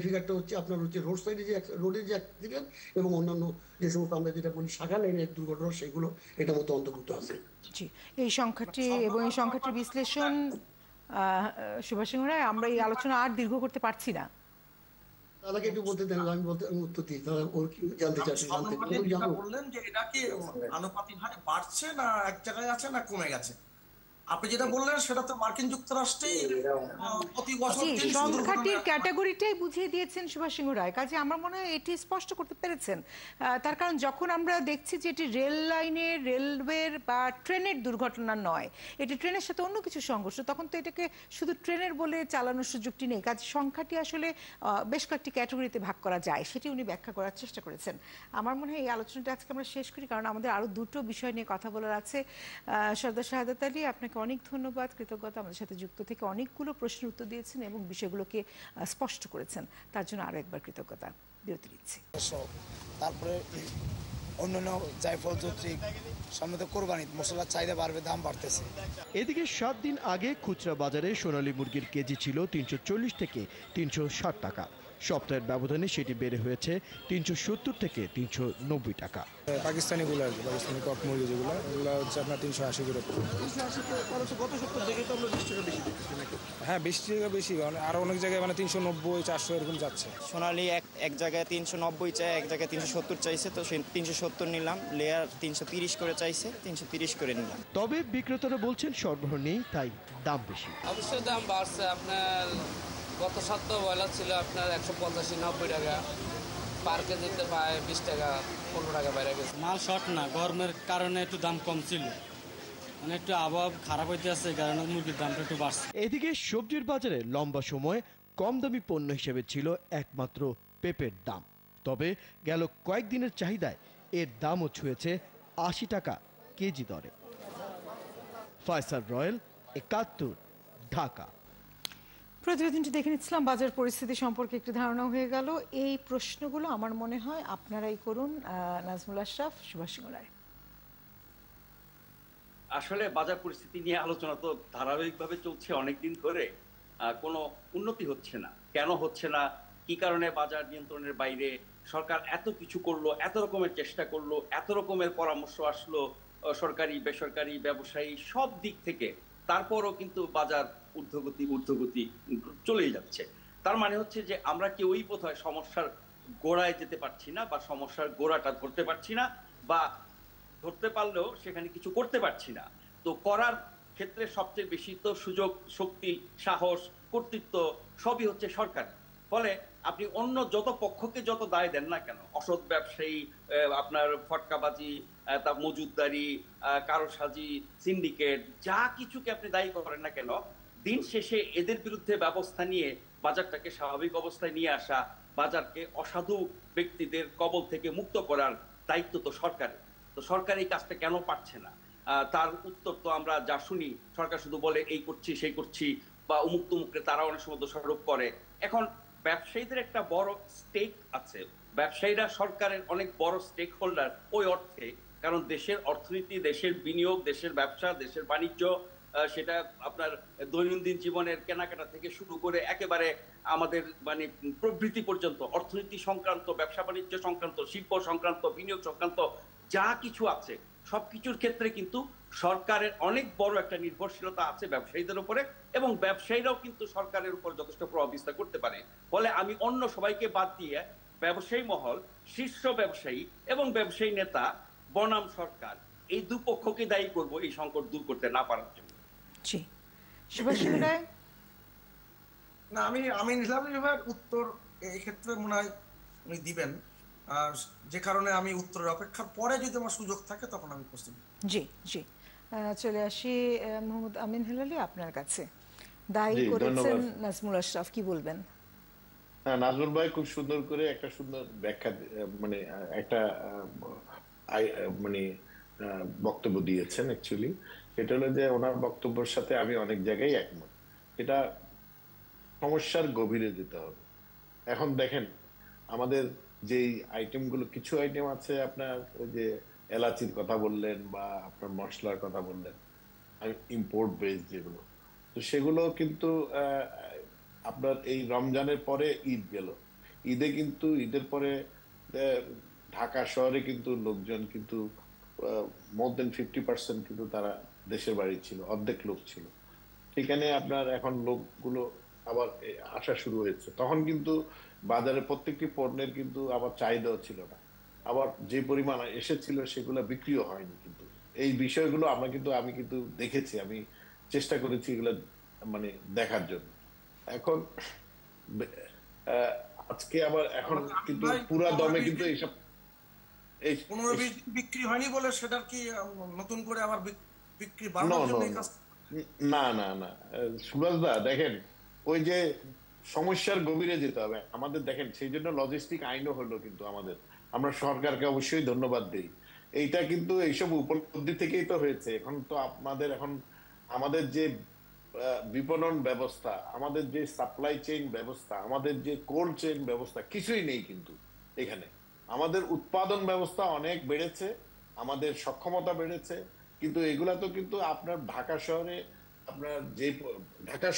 ফিগারটা হচ্ছে আপনার হচ্ছে রোড সাইডে যে রোডের যে অ্যাক্সিডেন্ট এবং অন্যান্য যে সমস্ত আমরা যেটা বলি শাখা লাইনের দুর্ঘটনা, সেগুলো এটার মধ্যে অন্তর্ভুক্ত আছে। জি, এই সংখ্যাটি এবং এই সংখ্যাটির বিশ্লেষণ সুভাষ সিংহ রায়, আমরা এই আলোচনা আর দীর্ঘ করতে পারছি না। তাদেরকে একটু বলতে দেন, আমি উত্তর দিই, তারা ওর কি জানতে চাচ্ছি। বললেন যে এটা কি আনুপাতিক হারে বাড়ছে না এক জায়গায় আছে না কমে গেছে? আপনি যেটা বললেন সেটা তো মার্কিন যুক্তরাষ্ট্রেই প্রতি বছর সংখ্যাটির ক্যাটাগরিটাই বুঝিয়ে দিয়েছেন সুভাষ সিংহ রায়। কাজে আমার মনে হয় এটি স্পষ্ট করতে পেরেছেন। তার কারণ যখন আমরা দেখছি যে এটি রেল লাইনের, রেলওয়ের বা ট্রেনের দুর্ঘটনা নয়, এটি ট্রেনের সাথে অন্য কিছু সংঘর্ষ, তখন তো এটাকে শুধু ট্রেনের বলে চালানোর সুযোগটি নেই। কাজে সংখ্যাটি আসলে বেশ কয়েকটি ক্যাটাগরিতে ভাগ করা যায়, সেটি উনি ব্যাখ্যা করার চেষ্টা করেছেন। আমার মনে হয় এই আলোচনাটা আজকে আমরা শেষ করি, কারণ আমাদের আরও দুটো বিষয় নিয়ে কথা বলার আছে। সর্দার শাহাদাত আলী, আপনাকে অনেক ধন্যবাদ, কৃতজ্ঞতা। আমাদের সাথে যুক্ত থেকে অনেকগুলো প্রশ্নের উত্তর দিয়েছেন এবং বিষয়গুলোকে স্পষ্ট করেছেন, তার জন্য আরো একবার কৃতজ্ঞতা। বিরতি দিচ্ছি। তারপরে অন্যান্য জায়ফল যৌত্রিক সম্মত কোরবানি মশলার চাহিদা বাড়বে, দাম বাড়তেছে। এদিকে 7 দিন আগে খুচরা বাজারে সোনালী মুরগির কেজি ছিল 340 থেকে 360 টাকা। সপ্তাহের ব্যবধানে সেটি বেড়ে হয়েছে 370 থেকে 390 টাকা। পাকিস্তানিগুলো আর কি, পাকিস্তানি কক মুরগি যেগুলো, এগুলো হচ্ছে আপনার 380 করে। গত সপ্তাহ থেকে তো আমরা 20 টাকা বেশি দিচ্ছি নাকি? হ্যাঁ, 20 টাকা বেশি, আর অনেক জায়গায় মানে 390, 400 এরকম যাচ্ছে। সোনালি এক জায়গায় 390 চাই, এক জায়গায় 370 চাইছে, তো সেই 370 নিলাম। লেয়ার 330 করে চাইছে, 330 করে নিলাম। তবে বিক্রেতারা বলছেন সরবরাহ নেই, তাই দাম বেশি। অবশ্যই দাম বাড়ছে। আপনার গত সপ্তাহ ব্রয়লার ছিল আপনার 185-90 টাকা, পার কেজিতে পায় 20 টাকা 15 টাকা বাইরে গেছে। মাল শর্ট না, গরমের কারণে একটু দাম কম ছিল, মানে একটু আবহাওয়া খারাপ হইতে আছে, কারণে মুরগির দামটা একটু বাড়ছে। এদিকে সবজির বাজারে লম্বা সময় কম দামি পণ্য হিসেবে ছিল একমাত্র পেঁপের দাম। তবে গেল কয়েকদিনের চাহিদায় এর দামও ছুঁয়েছে 80 টাকা কেজি দরে। ফয়সাল রয়েল, 71, ঢাকা। প্রতিবেদনটি দেখে নিচ্ছিলাম, বাজার পরিস্থিতি সম্পর্কে একটি ধারণা হয়ে গেল। এই প্রশ্নগুলো আমার মনে হয় আপনারাই করুন, নাজমুল আশরাফ, সুভাষ সিংহ রায়। আসলে বাজার পরিস্থিতি নিয়ে আলোচনা তো ধারাবাহিকভাবে চলছে অনেকদিন ধরে, কোনো উন্নতি হচ্ছে না। কেন হচ্ছে না, কি কারণে বাজার নিয়ন্ত্রণের বাইরে? সরকার এত কিছু করলো, এত রকমের চেষ্টা করলো, এত রকমের পরামর্শ আসলো সরকারি বেসরকারি ব্যবসায়ী সব দিক থেকে, তারপরও কিন্তু বাজার ঊর্ধ্বগতি চলেই যাচ্ছে। তার মানে হচ্ছে যে আমরা কেউই বোধহয় সমস্যার গোড়ায় যেতে পারছি না, বা সমস্যার গোড়াটা ধরতে পারছি না, বা ধরতে পারলেও সেখানে কিছু করতে পারছি না। তো করার ক্ষেত্রে সবচেয়ে বেশি তো সুযোগ, শক্তি, সাহস, কর্তৃত্ব সবই হচ্ছে সরকার। ফলে আপনি অন্য যত পক্ষকে যত দায় দেন না কেন, অসৎ ব্যবসায়ী, আপনার ফটকাবাজি, তার মজুদদারি, কারসাজি, সিন্ডিকেট, যা কিছুকে আপনি দায়ী করেন না কেন, দিন শেষে এদের বিরুদ্ধে ব্যবস্থা নিয়ে বাজারটাকে স্বাভাবিক অবস্থায় নিয়ে আসা, বাজারকে অসাধু ব্যক্তিদের কবল থেকে মুক্ত করার দায়িত্ব তো সরকারের। তো সরকার এই কাজটা কেন পারছে না? তার উত্তর তো আমরা যা শুনি, সরকার শুধু বলে এই করছি সেই করছি, বা উমুক তুমুককে তারা অনেক সময় দোষারোপ করে। এখন ব্যবসায়ীদের একটা বড় স্টেক আছে, ব্যবসায়ীরা সরকারের অনেক বড় স্টেক হোল্ডার ওই অর্থে, কারণ দেশের অর্থনীতি, দেশের বিনিয়োগ, দেশের ব্যবসা, দেশের বাণিজ্য, সেটা আপনার দৈনন্দিন জীবনের কেনাকাটা থেকে শুরু করে একেবারে আমাদের মানে প্রবৃত্তি পর্যন্ত, অর্থনীতি সংক্রান্ত, ব্যবসা বাণিজ্য সংক্রান্ত, শিল্প সংক্রান্ত, বিনিয়োগ সংক্রান্ত যা কিছু আছে সবকিছুর ক্ষেত্রে কিন্তু সরকারের অনেক বড় একটা নির্ভরশীলতা আছে ব্যবসায়ীদের উপরে, এবং ব্যবসায়ীরাও কিন্তু সরকারের উপর যথেষ্ট প্রভাব বিস্তার করতে পারে। ফলে আমি অন্য সবাইকে বাদ দিয়ে ব্যবসায়ী মহল, শীর্ষ ব্যবসায়ী এবং ব্যবসায়ী নেতা বনাম সরকার, এই দুপক্ষকে দায়ী করব এই সংকট দূর করতে না পারার জন্য। জি, সুভাষ সিংহ রায়। না, আমি নিজামের উত্তর এই ক্ষেত্রে মনে হয় উনি দিবেন, যে কারণে আমি উত্তরের অপেক্ষার পরে যদি আমার সুযোগ থাকে তখন আমি প্রস্তুত। জি জি, চলে আসি মোহাম্মদ আমিন হেলালি আপনার কাছে। দায়ী জি, করেছেন ধন্যবাদ। নাজমুল আশরাফ, কি বলবেন? হ্যাঁ, নাজমুল ভাই খুব সুন্দর করে একটা সুন্দর ব্যাখ্যা মানে একটা মানে বক্তব্য দিয়েছেন। অ্যাকচুয়ালি এটা হলো যে ওনার বক্তব্যের সাথে আমি অনেক জায়গায় একমত। এটা সমস্যার গভীরে যেতে হবে। এখন দেখেন আমাদের যেই আইটেমগুলো, কিছু আইটেম আছে আপনার ওই যে এলাচির কথা বললেন বা আপনার মশলার কথা বললেন, ইম্পোর্ট বেস যেগুলো, তো সেগুলো কিন্তু আপনার এই রমজানের পরে ঈদ গেল, ঈদে কিন্তু ঈদের পরে ঢাকা শহরে কিন্তু লোকজন কিন্তু মোর দেন 50% কিন্তু তারা দেশের বাড়ি ছিল, অর্ধেক লোক ছিল। সেখানে আপনার এখন লোকগুলো আবার আসা শুরু হয়েছে, তখন কিন্তু বাজারে প্রত্যেকটি পণ্যের কিন্তু আবার চাহিদাও ছিল না, আবার যে পরিমাণ এসেছিল সেগুলো বিক্রিও হয়নি। কিন্তু এই বিষয়গুলো আমি কিন্তু দেখেছি, আমি চেষ্টা করেছি এগুলো মানে দেখার জন্য। এখন আজকে আবার এখন কিন্তু পুরা দমে কিন্তু এইসব 15-20 দিন বিক্রি হয়নি বলে সেটার কি নতুন করে আবার বিক্রি বাড়ানোর জন্য এই কাজ? না না না সুভাষদা, দেখেন ওই যে সমস্যার গভীরে যেতে হবে আমাদের। দেখেন সেই জন্য লজিস্টিক আইনও হলো, কিন্তু আমরা সরকারকে অবশ্যই ধন্যবাদ দিই। এইটা কিন্তু এইসব উপলব্ধি থেকেই তো হয়েছে। এখন তো আমাদের যে বিপণন ব্যবস্থা, আমাদের যে সাপ্লাই চেইন ব্যবস্থা, আমাদের যে কোল্ড চেইন ব্যবস্থা, কিছুই নেই কিন্তু এখানে। আমাদের উৎপাদন ব্যবস্থা অনেক বেড়েছে, আমাদের সক্ষমতা বেড়েছে, কিন্তু এগুলা তো কিন্তু আপনার ঢাকা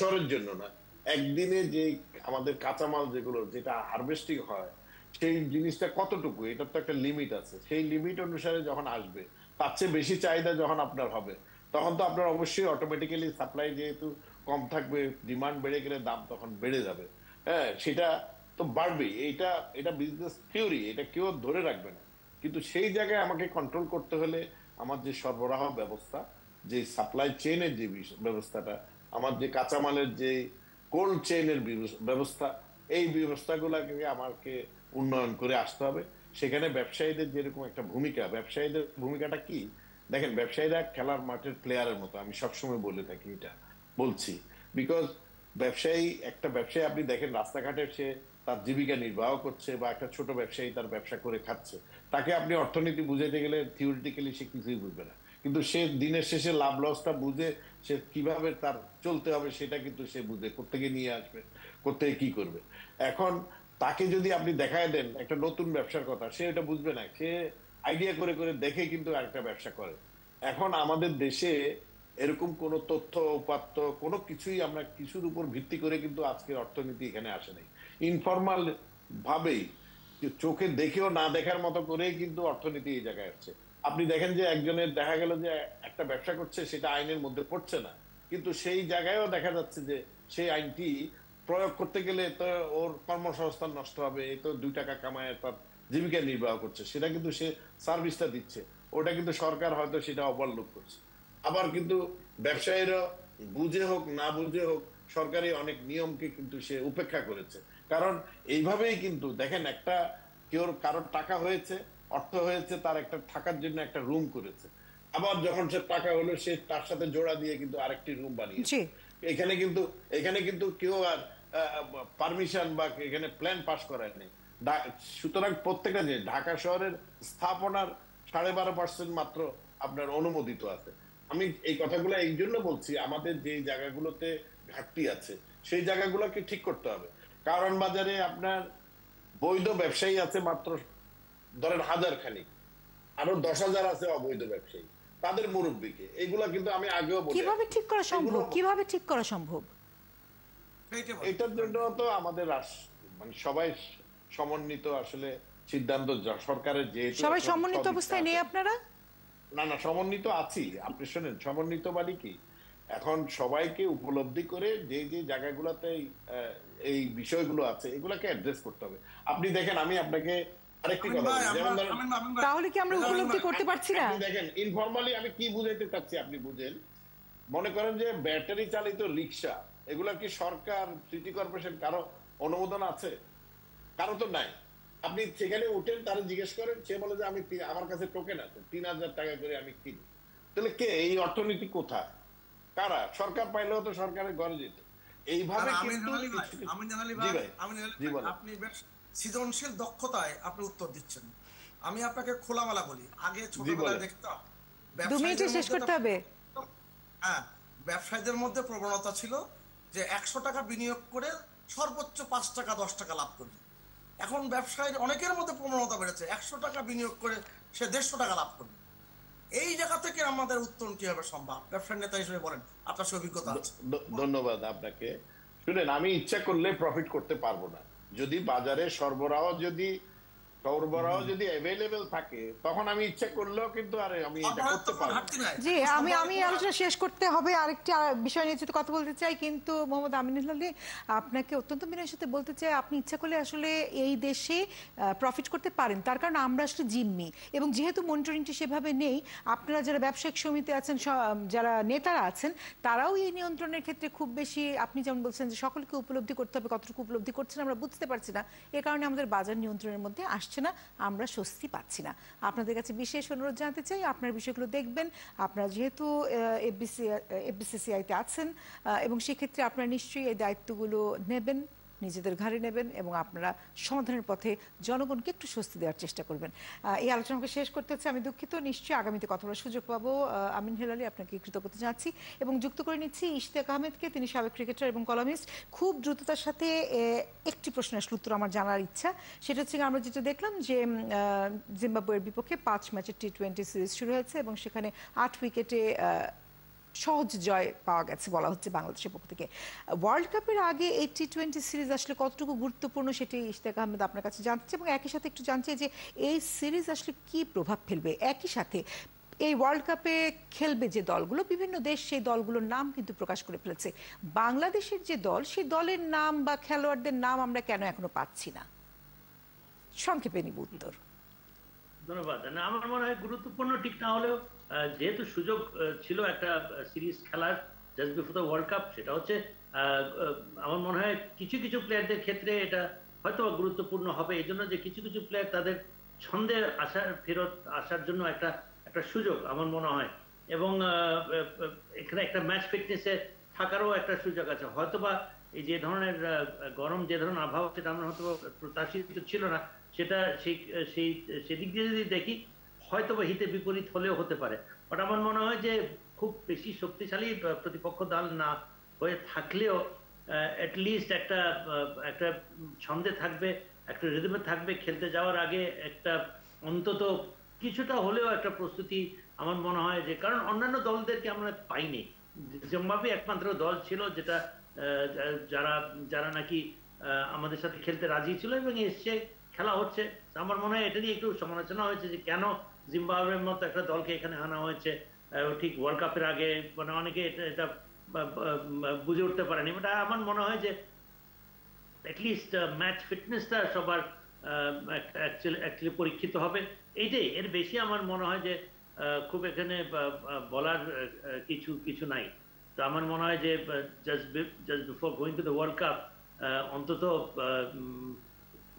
শহরের জন্য না, একদিনে যে আমাদের কাঁচামাল যেগুলো যেটা হারভেস্টিং হয় সেই জিনিসটা কতটুকু, এটার তো একটা লিমিট আছে। সেই লিমিট অনুসারে যখন আসবে, তার চেয়ে বেশি চাহিদা যখন আপনার হবে, তখন তো আপনার অবশ্যই অটোমেটিক্যালি সাপ্লাই যেহেতু কম থাকবে, ডিমান্ড বেড়ে গেলে দাম তখন বেড়ে যাবে। হ্যাঁ, সেটা তো বাড়বেই। এটা বিজনেস থিওরি, এটা কেউ ধরে রাখবে না। কিন্তু সেই জায়গায় আমাকে কন্ট্রোল করতে হলে আমার যে সরবরাহ ব্যবস্থা, যে সাপ্লাই চেইনের যে ব্যবস্থাটা, আমার যে কাঁচামালের যে কোল্ড চেইনের ব্যবস্থা, এই ব্যবস্থাগুলোকে আমাকে উন্নয়ন করে আসতে হবে। সেখানে ব্যবসায়ীদের যেরকম একটা ভূমিকা, ব্যবসায়ীদের ভূমিকাটা কি দেখেন, ব্যবসায়ীরা খেলার মাঠের প্লেয়ারের মতো, আমি সবসময় বলে থাকি, এটা বলছি বিকজ একটা ব্যবসায়ী আপনি দেখেন রাস্তাঘাটে সে তার জীবিকা নির্বাহ করছে, বা একটা ছোট ব্যবসায়ী তার ব্যবসা করে খাচ্ছে, তাকে আপনি অর্থনীতি বুঝাইতে গেলে থিওরিটিক্যালি সে কিছুই বুঝবে না, কিন্তু সে দিনের শেষে লাভ লসটা বুঝে সে কিভাবে তার চলতে হবে সেটা কিন্তু সে বুঝে, কোত্থেকে নিয়ে আসবে, কোত্থেকে কি করবে। এখন তাকে যদি আপনি দেখায় দেন একটা নতুন ব্যবসার কথা, সে এটা বুঝবে না, সে আইডিয়া করে করে দেখে কিন্তু আরেকটা ব্যবসা করে। এখন আমাদের দেশে এরকম কোন তথ্য উপাত্ত কোনো কিছুই আমরা কিছুর উপর ভিত্তি করে কিন্তু আজকের অর্থনীতি এখানে আসে নাই। ইনফরমাল ভাবেই, চোখে দেখেও না দেখার মতো করেই কিন্তু অর্থনীতি এই জায়গায় আসছে। আপনি দেখেন যে একজনের দেখা গেল যে একটা ব্যবসা করছে, সেটা আইনের মধ্যে পড়ছে না, কিন্তু সেই জায়গায়ও দেখা যাচ্ছে যে সেই আইনটি প্রয়োগ করতে গেলে তো ওর কর্মসংস্থান নষ্ট হবে, এ তো 2 টাকা কামায় তার জীবিকা নির্বাহ করছে, সেটা কিন্তু সে সার্ভিসটা দিচ্ছে, ওটা কিন্তু সরকার হয়তো সেটা ওভারলুক করছে। আবার কিন্তু ব্যবসায়ীরা বুঝে হোক না বুঝে হোক সরকারি অনেক নিয়মকে কিন্তু সে উপেক্ষা করেছে। কারণ এইভাবেই কিন্তু দেখেন, একটা কারোর টাকা হয়েছে, অর্থ হয়েছে, তার একটা থাকার জন্য একটা রুম করেছে, আবার যখন সে টাকা হলো সে তার সাথে জোড়া দিয়ে কিন্তু আরেকটি রুম বানিয়েছে। এখানে কিন্তু কেউ আর পারমিশন বা এখানে প্ল্যান পাস করায় নেই। সুতরাং প্রত্যেকটা যে ঢাকা শহরের স্থাপনার 12.5% মাত্র আপনার অনুমোদিত আছে। আমি এই কথাগুলো এই জন্য বলছি, আমাদের যে জায়গাগুলোতে ঘাটতি আছে সেই জায়গাগুলোকে ঠিক করতে হবে। কারণ বাজারে আপনার বৈধ ব্যবসায়ী আছে মাত্র ধরেন 1000 খানিক, আরো 10,000 আছে অবৈধ ব্যবসায়ী, তাদের মুরব্বীকে, এগুলা কিন্তু আমি আগেও বলি। কিভাবে ঠিক করা সম্ভব? কিভাবে ঠিক করা সম্ভব? এটার জন্য তো আমাদের মানে সবাই সমন্বিত আসলে সিদ্ধান্ত, সরকারের যেহেতু সবাই সমন্বিত অবস্থায় নেই আপনারা? না না, সমন্বিত আছি। আপনি শোনেন, সমন্বিত মানে কি, এখন সবাইকে উপলব্ধি করে যে যে জায়গাগুলোতে এই বিষয়গুলো আছে এগুলাকে অ্যাড্রেস করতে হবে। আপনি দেখেন, আমি আপনাকে আরেকটি কথা বলি, যেমন তাহলে কি আমরা উপলব্ধি করতে পারছি না? দেখেন ইনফরমালি আমি কি বুঝাইতে চাচ্ছি, আপনি বুঝেন। মনে করেন যে ব্যাটারি চালিত রিক্সা, এগুলা কি সরকার, সিটি কর্পোরেশন কারো অনুমোদন আছে? কারো তো নাই। আপনি সেখানে উঠেন, তারা জিজ্ঞেস করেন, সে বলে যে আমার কাছে টোকেন আছে, 3000 টাকা করে আমি কিনি। তাহলে কে এই অর্থনীতি কোথায়, কারা? সরকার পাইলেও তো সরকারের ঘরে যেত। এইভাবে আপনি সৃজনশীল দক্ষতায় আপনি উত্তর দিচ্ছেন। আমি আপনাকে খোলামেলা বলি, আগে ছোটবেলায় দেখতাম ব্যবসায়ীদের মধ্যে প্রবণতা ছিল যে 100 টাকা বিনিয়োগ করে সর্বোচ্চ 5 টাকা 10 টাকা লাভ করবে। এখন ব্যবসায়ীর অনেকের মধ্যে প্রবণতা বেড়েছে 100 টাকা বিনিয়োগ করে সে 150 টাকা লাভ করবে। এই জায়গা থেকে আমাদের উত্তরণ কিভাবে সম্ভব? ব্যবসার নেতা হিসেবে বলেন, আপনার অভিজ্ঞতা আছে। ধন্যবাদ আপনাকে। শুনেন, আমি ইচ্ছা করলে প্রফিট করতে পারবো না। যদি বাজারে সরবরাহ যদি অ্যাভেলেবল থাকে, তখন আমি ইচ্ছা করলেও কিন্তু আমি এটা করতে পারবো না। জি, আমি আলোচনা শেষ করতে হবে, আরেকটি বিষয় নিয়ে যদি কথা বলতে চাই, কিন্তু মোহাম্মদ আমিনুল আলী, আপনাকে অত্যন্ত বিনয়ের সাথে বলতে চাই, আপনি ইচ্ছা করলে আসলে এই দেশে প্রফিট করতে পারেন, তার কারণ আমরা আসলে জিম্মি, এবং যেহেতু মনিটরিংটি সেভাবে নেই, আপনারা যারা ব্যবসায়িক সমিতি আছেন, যারা নেতারা আছেন, তারাও এই নিয়ন্ত্রণের ক্ষেত্রে খুব বেশি, আপনি যেমন বলছেন যে সকলকে উপলব্ধি করতে হবে, কতটুকু উপলব্ধি করছেন আমরা বুঝতে পারছি না, এ কারণে আমাদের বাজার নিয়ন্ত্রণের মধ্যে আসছে না, আমরা স্বস্তি পাচ্ছি না। আপনাদের কাছে বিশেষ অনুরোধ জানাতে চাই, আপনার বিষয়গুলো দেখবেন, আপনারা যেহেতু এফবিসিসিআইতে আছেন, এবং সেক্ষেত্রে আপনারা নিশ্চয়ই এই দায়িত্বগুলো নেবেন, নিজেদের ঘাড়ে নেবেন, এবং আপনারা সমাধানের পথে জনগণকে একটু স্বস্তি দেওয়ার চেষ্টা করবেন। এই আলোচনাকে শেষ করতে হচ্ছে, আমি দুঃখিত, নিশ্চয়ই আগামীতে কথা বলার সুযোগ পাবো। আমিন হেলালি, আপনাকে কৃতজ্ঞতা জানাচ্ছি, এবং যুক্ত করে নিচ্ছি ইশতিয়াক আহমেদকে, তিনি সাবেক ক্রিকেটার এবং কলামিস্ট। খুব দ্রুততার সাথে একটি প্রশ্নের উত্তর আমার জানার ইচ্ছা, সেটা হচ্ছে আমরা যেটা দেখলাম যে জিম্বাবুয়ের বিপক্ষে 5 ম্যাচের টি20 সিরিজ শুরু হয়েছে, এবং সেখানে 8 উইকেটে সহজ জয় পাওয়া গেছে বলা হচ্ছে বাংলাদেশের পক্ষ থেকে। ওয়ার্ল্ড কাপের আগে এই টি20 সিরিজ আসলে কতটুকু গুরুত্বপূর্ণ সেটি ইশতিয়াক আহমেদ আপনার কাছে জানতে, এবং একই সাথে একটু জানতে যে এই সিরিজ আসলে কি প্রভাব ফেলবে, একই সাথে এই ওয়ার্ল্ড কাপে খেলবে যে দলগুলো, বিভিন্ন দেশ সেই দলগুলোর নাম কিন্তু প্রকাশ করে ফেলেছে, বাংলাদেশের যে দল, সেই দলের নাম বা খেলোয়াড়দের নাম আমরা কেন এখনো পাচ্ছি না? সংক্ষেপে নিব উত্তর। ধন্যবাদ। আমার মনে হয় গুরুত্বপূর্ণ ঠিক না হলেও, যেহেতু সুযোগ ছিল একটা সিরিজ খেলার just before the world cup, সেটা হচ্ছে আমার মনে হয় কিছু কিছু প্লেয়ারদের ক্ষেত্রে এটা হয়তো গুরুত্বপূর্ণ হবে, এই জন্য যে কিছু কিছু প্লেয়ার তাদের ছন্দে ফেরত আসার জন্য একটা সুযোগ আমার মনে হয়, এবং এখানে একটা ম্যাচ ফিটনেসে থাকারও একটা সুযোগ আছে। হয়তোবা এই যে ধরনের গরম, যে ধরনের আবহাওয়া, সেটা আমরা হয়তো প্রত্যাশিত ছিল না, সেটা সেদিক দিয়ে যদি দেখি হয়তোবা হিতে বিপরীত হলেও হতে পারে। বাট আমার মনে হয় যে খুব বেশি শক্তিশালী প্রতিপক্ষ দল না হয়ে থাকলেও অ্যাটলিস্ট একটা ছন্দে থাকবে, একটা রিদমে থাকবে, খেলতে যাওয়ার আগে একটা অন্তত কিছুটা হলেও একটা প্রস্তুতি আমার মনে হয় যে, কারণ অন্যান্য দলদেরকে আমরা পাইনি, জিম্বাবুয়ে একমাত্র দল ছিল যেটা যারা নাকি আমাদের সাথে খেলতে রাজি ছিল এবং এসছে, খেলা হচ্ছে। আমার মনে হয় এটা নিয়ে একটু সমালোচনা হয়েছে যে কেন জিম্বাবুয়ের মতো একটা দলকে এখানে আনা হয়েছে ঠিক ওয়ার্ল্ড কাপের আগে, মানে অনেকে এটা বুঝে উঠতে পারেনি। বাট আমার মনে হয় যে অ্যাটলিস্ট ম্যাচ ফিটনেসটা সবার অ্যাকচুয়ালি পরীক্ষিত হবে, এইটাই। এর বেশি আমার মনে হয় যে খুব এখানে বলার কিছু নাই। তো আমার মনে হয় যে just before going to the world cup অন্তত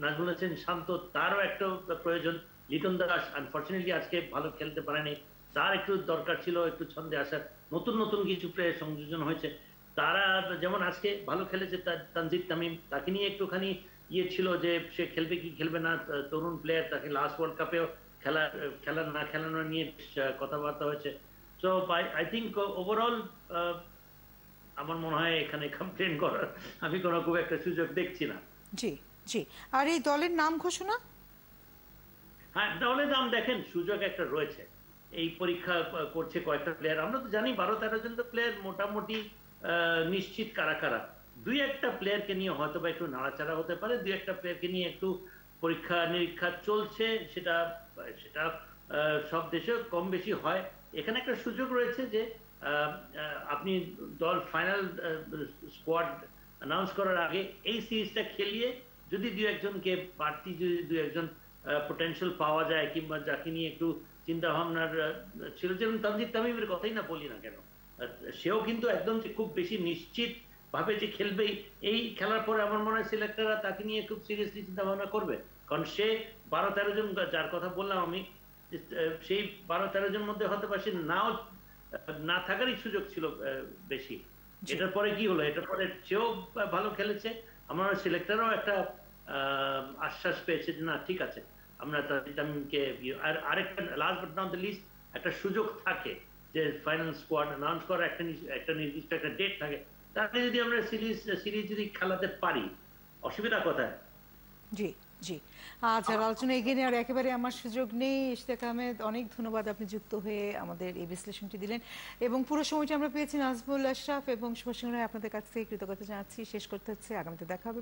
নাজমুল হোসেন শান্ত, তারও একটা প্রয়োজন। লিটন দাস আনফর্চুনেটলি আজকে ভালো খেলতে পারেনি, তার একটু দরকার ছিল একটু ছন্দে আসার। নতুন কিছু প্লেয়ার সংযোজন হয়েছে, তারা যেমন আজকে ভালো খেলেছে। তানজিদ তামিম, তাকে নিয়ে একটুখানি ছিল যে সে খেলবে কি খেলবে না, তরুণ প্লেয়ার, তাকে লাস্ট ওয়ার্ল্ড কাপেও খেলার না খেলানো নিয়ে কথাবার্তা হয়েছে। সো আই থিঙ্ক ওভারঅল আমার মনে হয় এখানে কমপ্লেন করার আমি কোনো খুব একটা সুযোগ দেখছি না। জি জি। আর এই দলের নাম ঘোষণা? হ্যাঁ, দলের নাম দেখেন, সুযোগ একটা রয়েছে। এই পরীক্ষা করছে কয়েকটা প্লেয়ার, আমরা তো জানি 12-13 জন তো প্লেয়ার মোটামুটি নিশ্চিত কারা কারা। 2-1টা প্লেয়ারকে নিয়ে হয়তো বা একটু নাড়াচাড়া হতে পারে, 2-1টা প্লেয়ারকে নিয়ে একটু পরীক্ষা নিরীক্ষা চলছে, সেটা সব দেশে কম বেশি হয়। এখানে একটা সুযোগ রয়েছে যে আপনি দল ফাইনাল স্কোয়াড অ্যানাউন্স করার আগে এই সিরিজটা খেলিয়ে যদি 2-1জনকে প্রার্থী, যদি 2-1জন পোটেনশিয়াল পাওয়া যায়, কিংবা যাকে নিয়ে একটু চিন্তা ভাবনার ছিল, যেমন তানজিদ তামিমের কথাই না বলি না কেন, সেও কিন্তু একদম খুব বেশি নিশ্চিত ভাবে যে খেলবেই, এই খেলার পরে আমার মনে হয় সিলেক্টররা তাকে নিয়ে খুব সিরিয়াসলি চিন্তা ভাবনা করবে। কারণ সে 12-13 জন যার কথা বললাম আমি, সেই 12-13 জন মধ্যে হয়তো বা সে নাও না থাকারই সুযোগ ছিল বেশি। এটার পরে কি হলো, এটার পরে সেও ভালো খেলেছে, আমার সিলেক্টরও একটা আশ্বাস পেয়েছে যে না ঠিক আছে আমরা তামিমকে। আর আরেকটা last but not the least, একটা সুযোগ থাকে যে ফাইনাল স্কোয়াড অ্যানাউন্স করার একটা নির্দিষ্ট একটা ডেট থাকে, তাহলে যদি আমরা সিরিজ যদি খেলাতে পারি অসুবিধা কোথায়? জি জি, যারা আলোচনা এগিয়ে নেওয়ার একেবারে আমার সুযোগ নেই। ইশতিয়াক আহমেদ, অনেক ধন্যবাদ, আপনি যুক্ত হয়ে আমাদের এই বিশ্লেষণটি দিলেন এবং পুরো সময়টি আমরা পেয়েছি নাজমুল আশরাফ এবং শুভাশিং রায়। আপনাদের কাছ থেকে কৃতজ্ঞতা জানাচ্ছি। শেষ করতে হচ্ছে, আগামীতে দেখা হবে।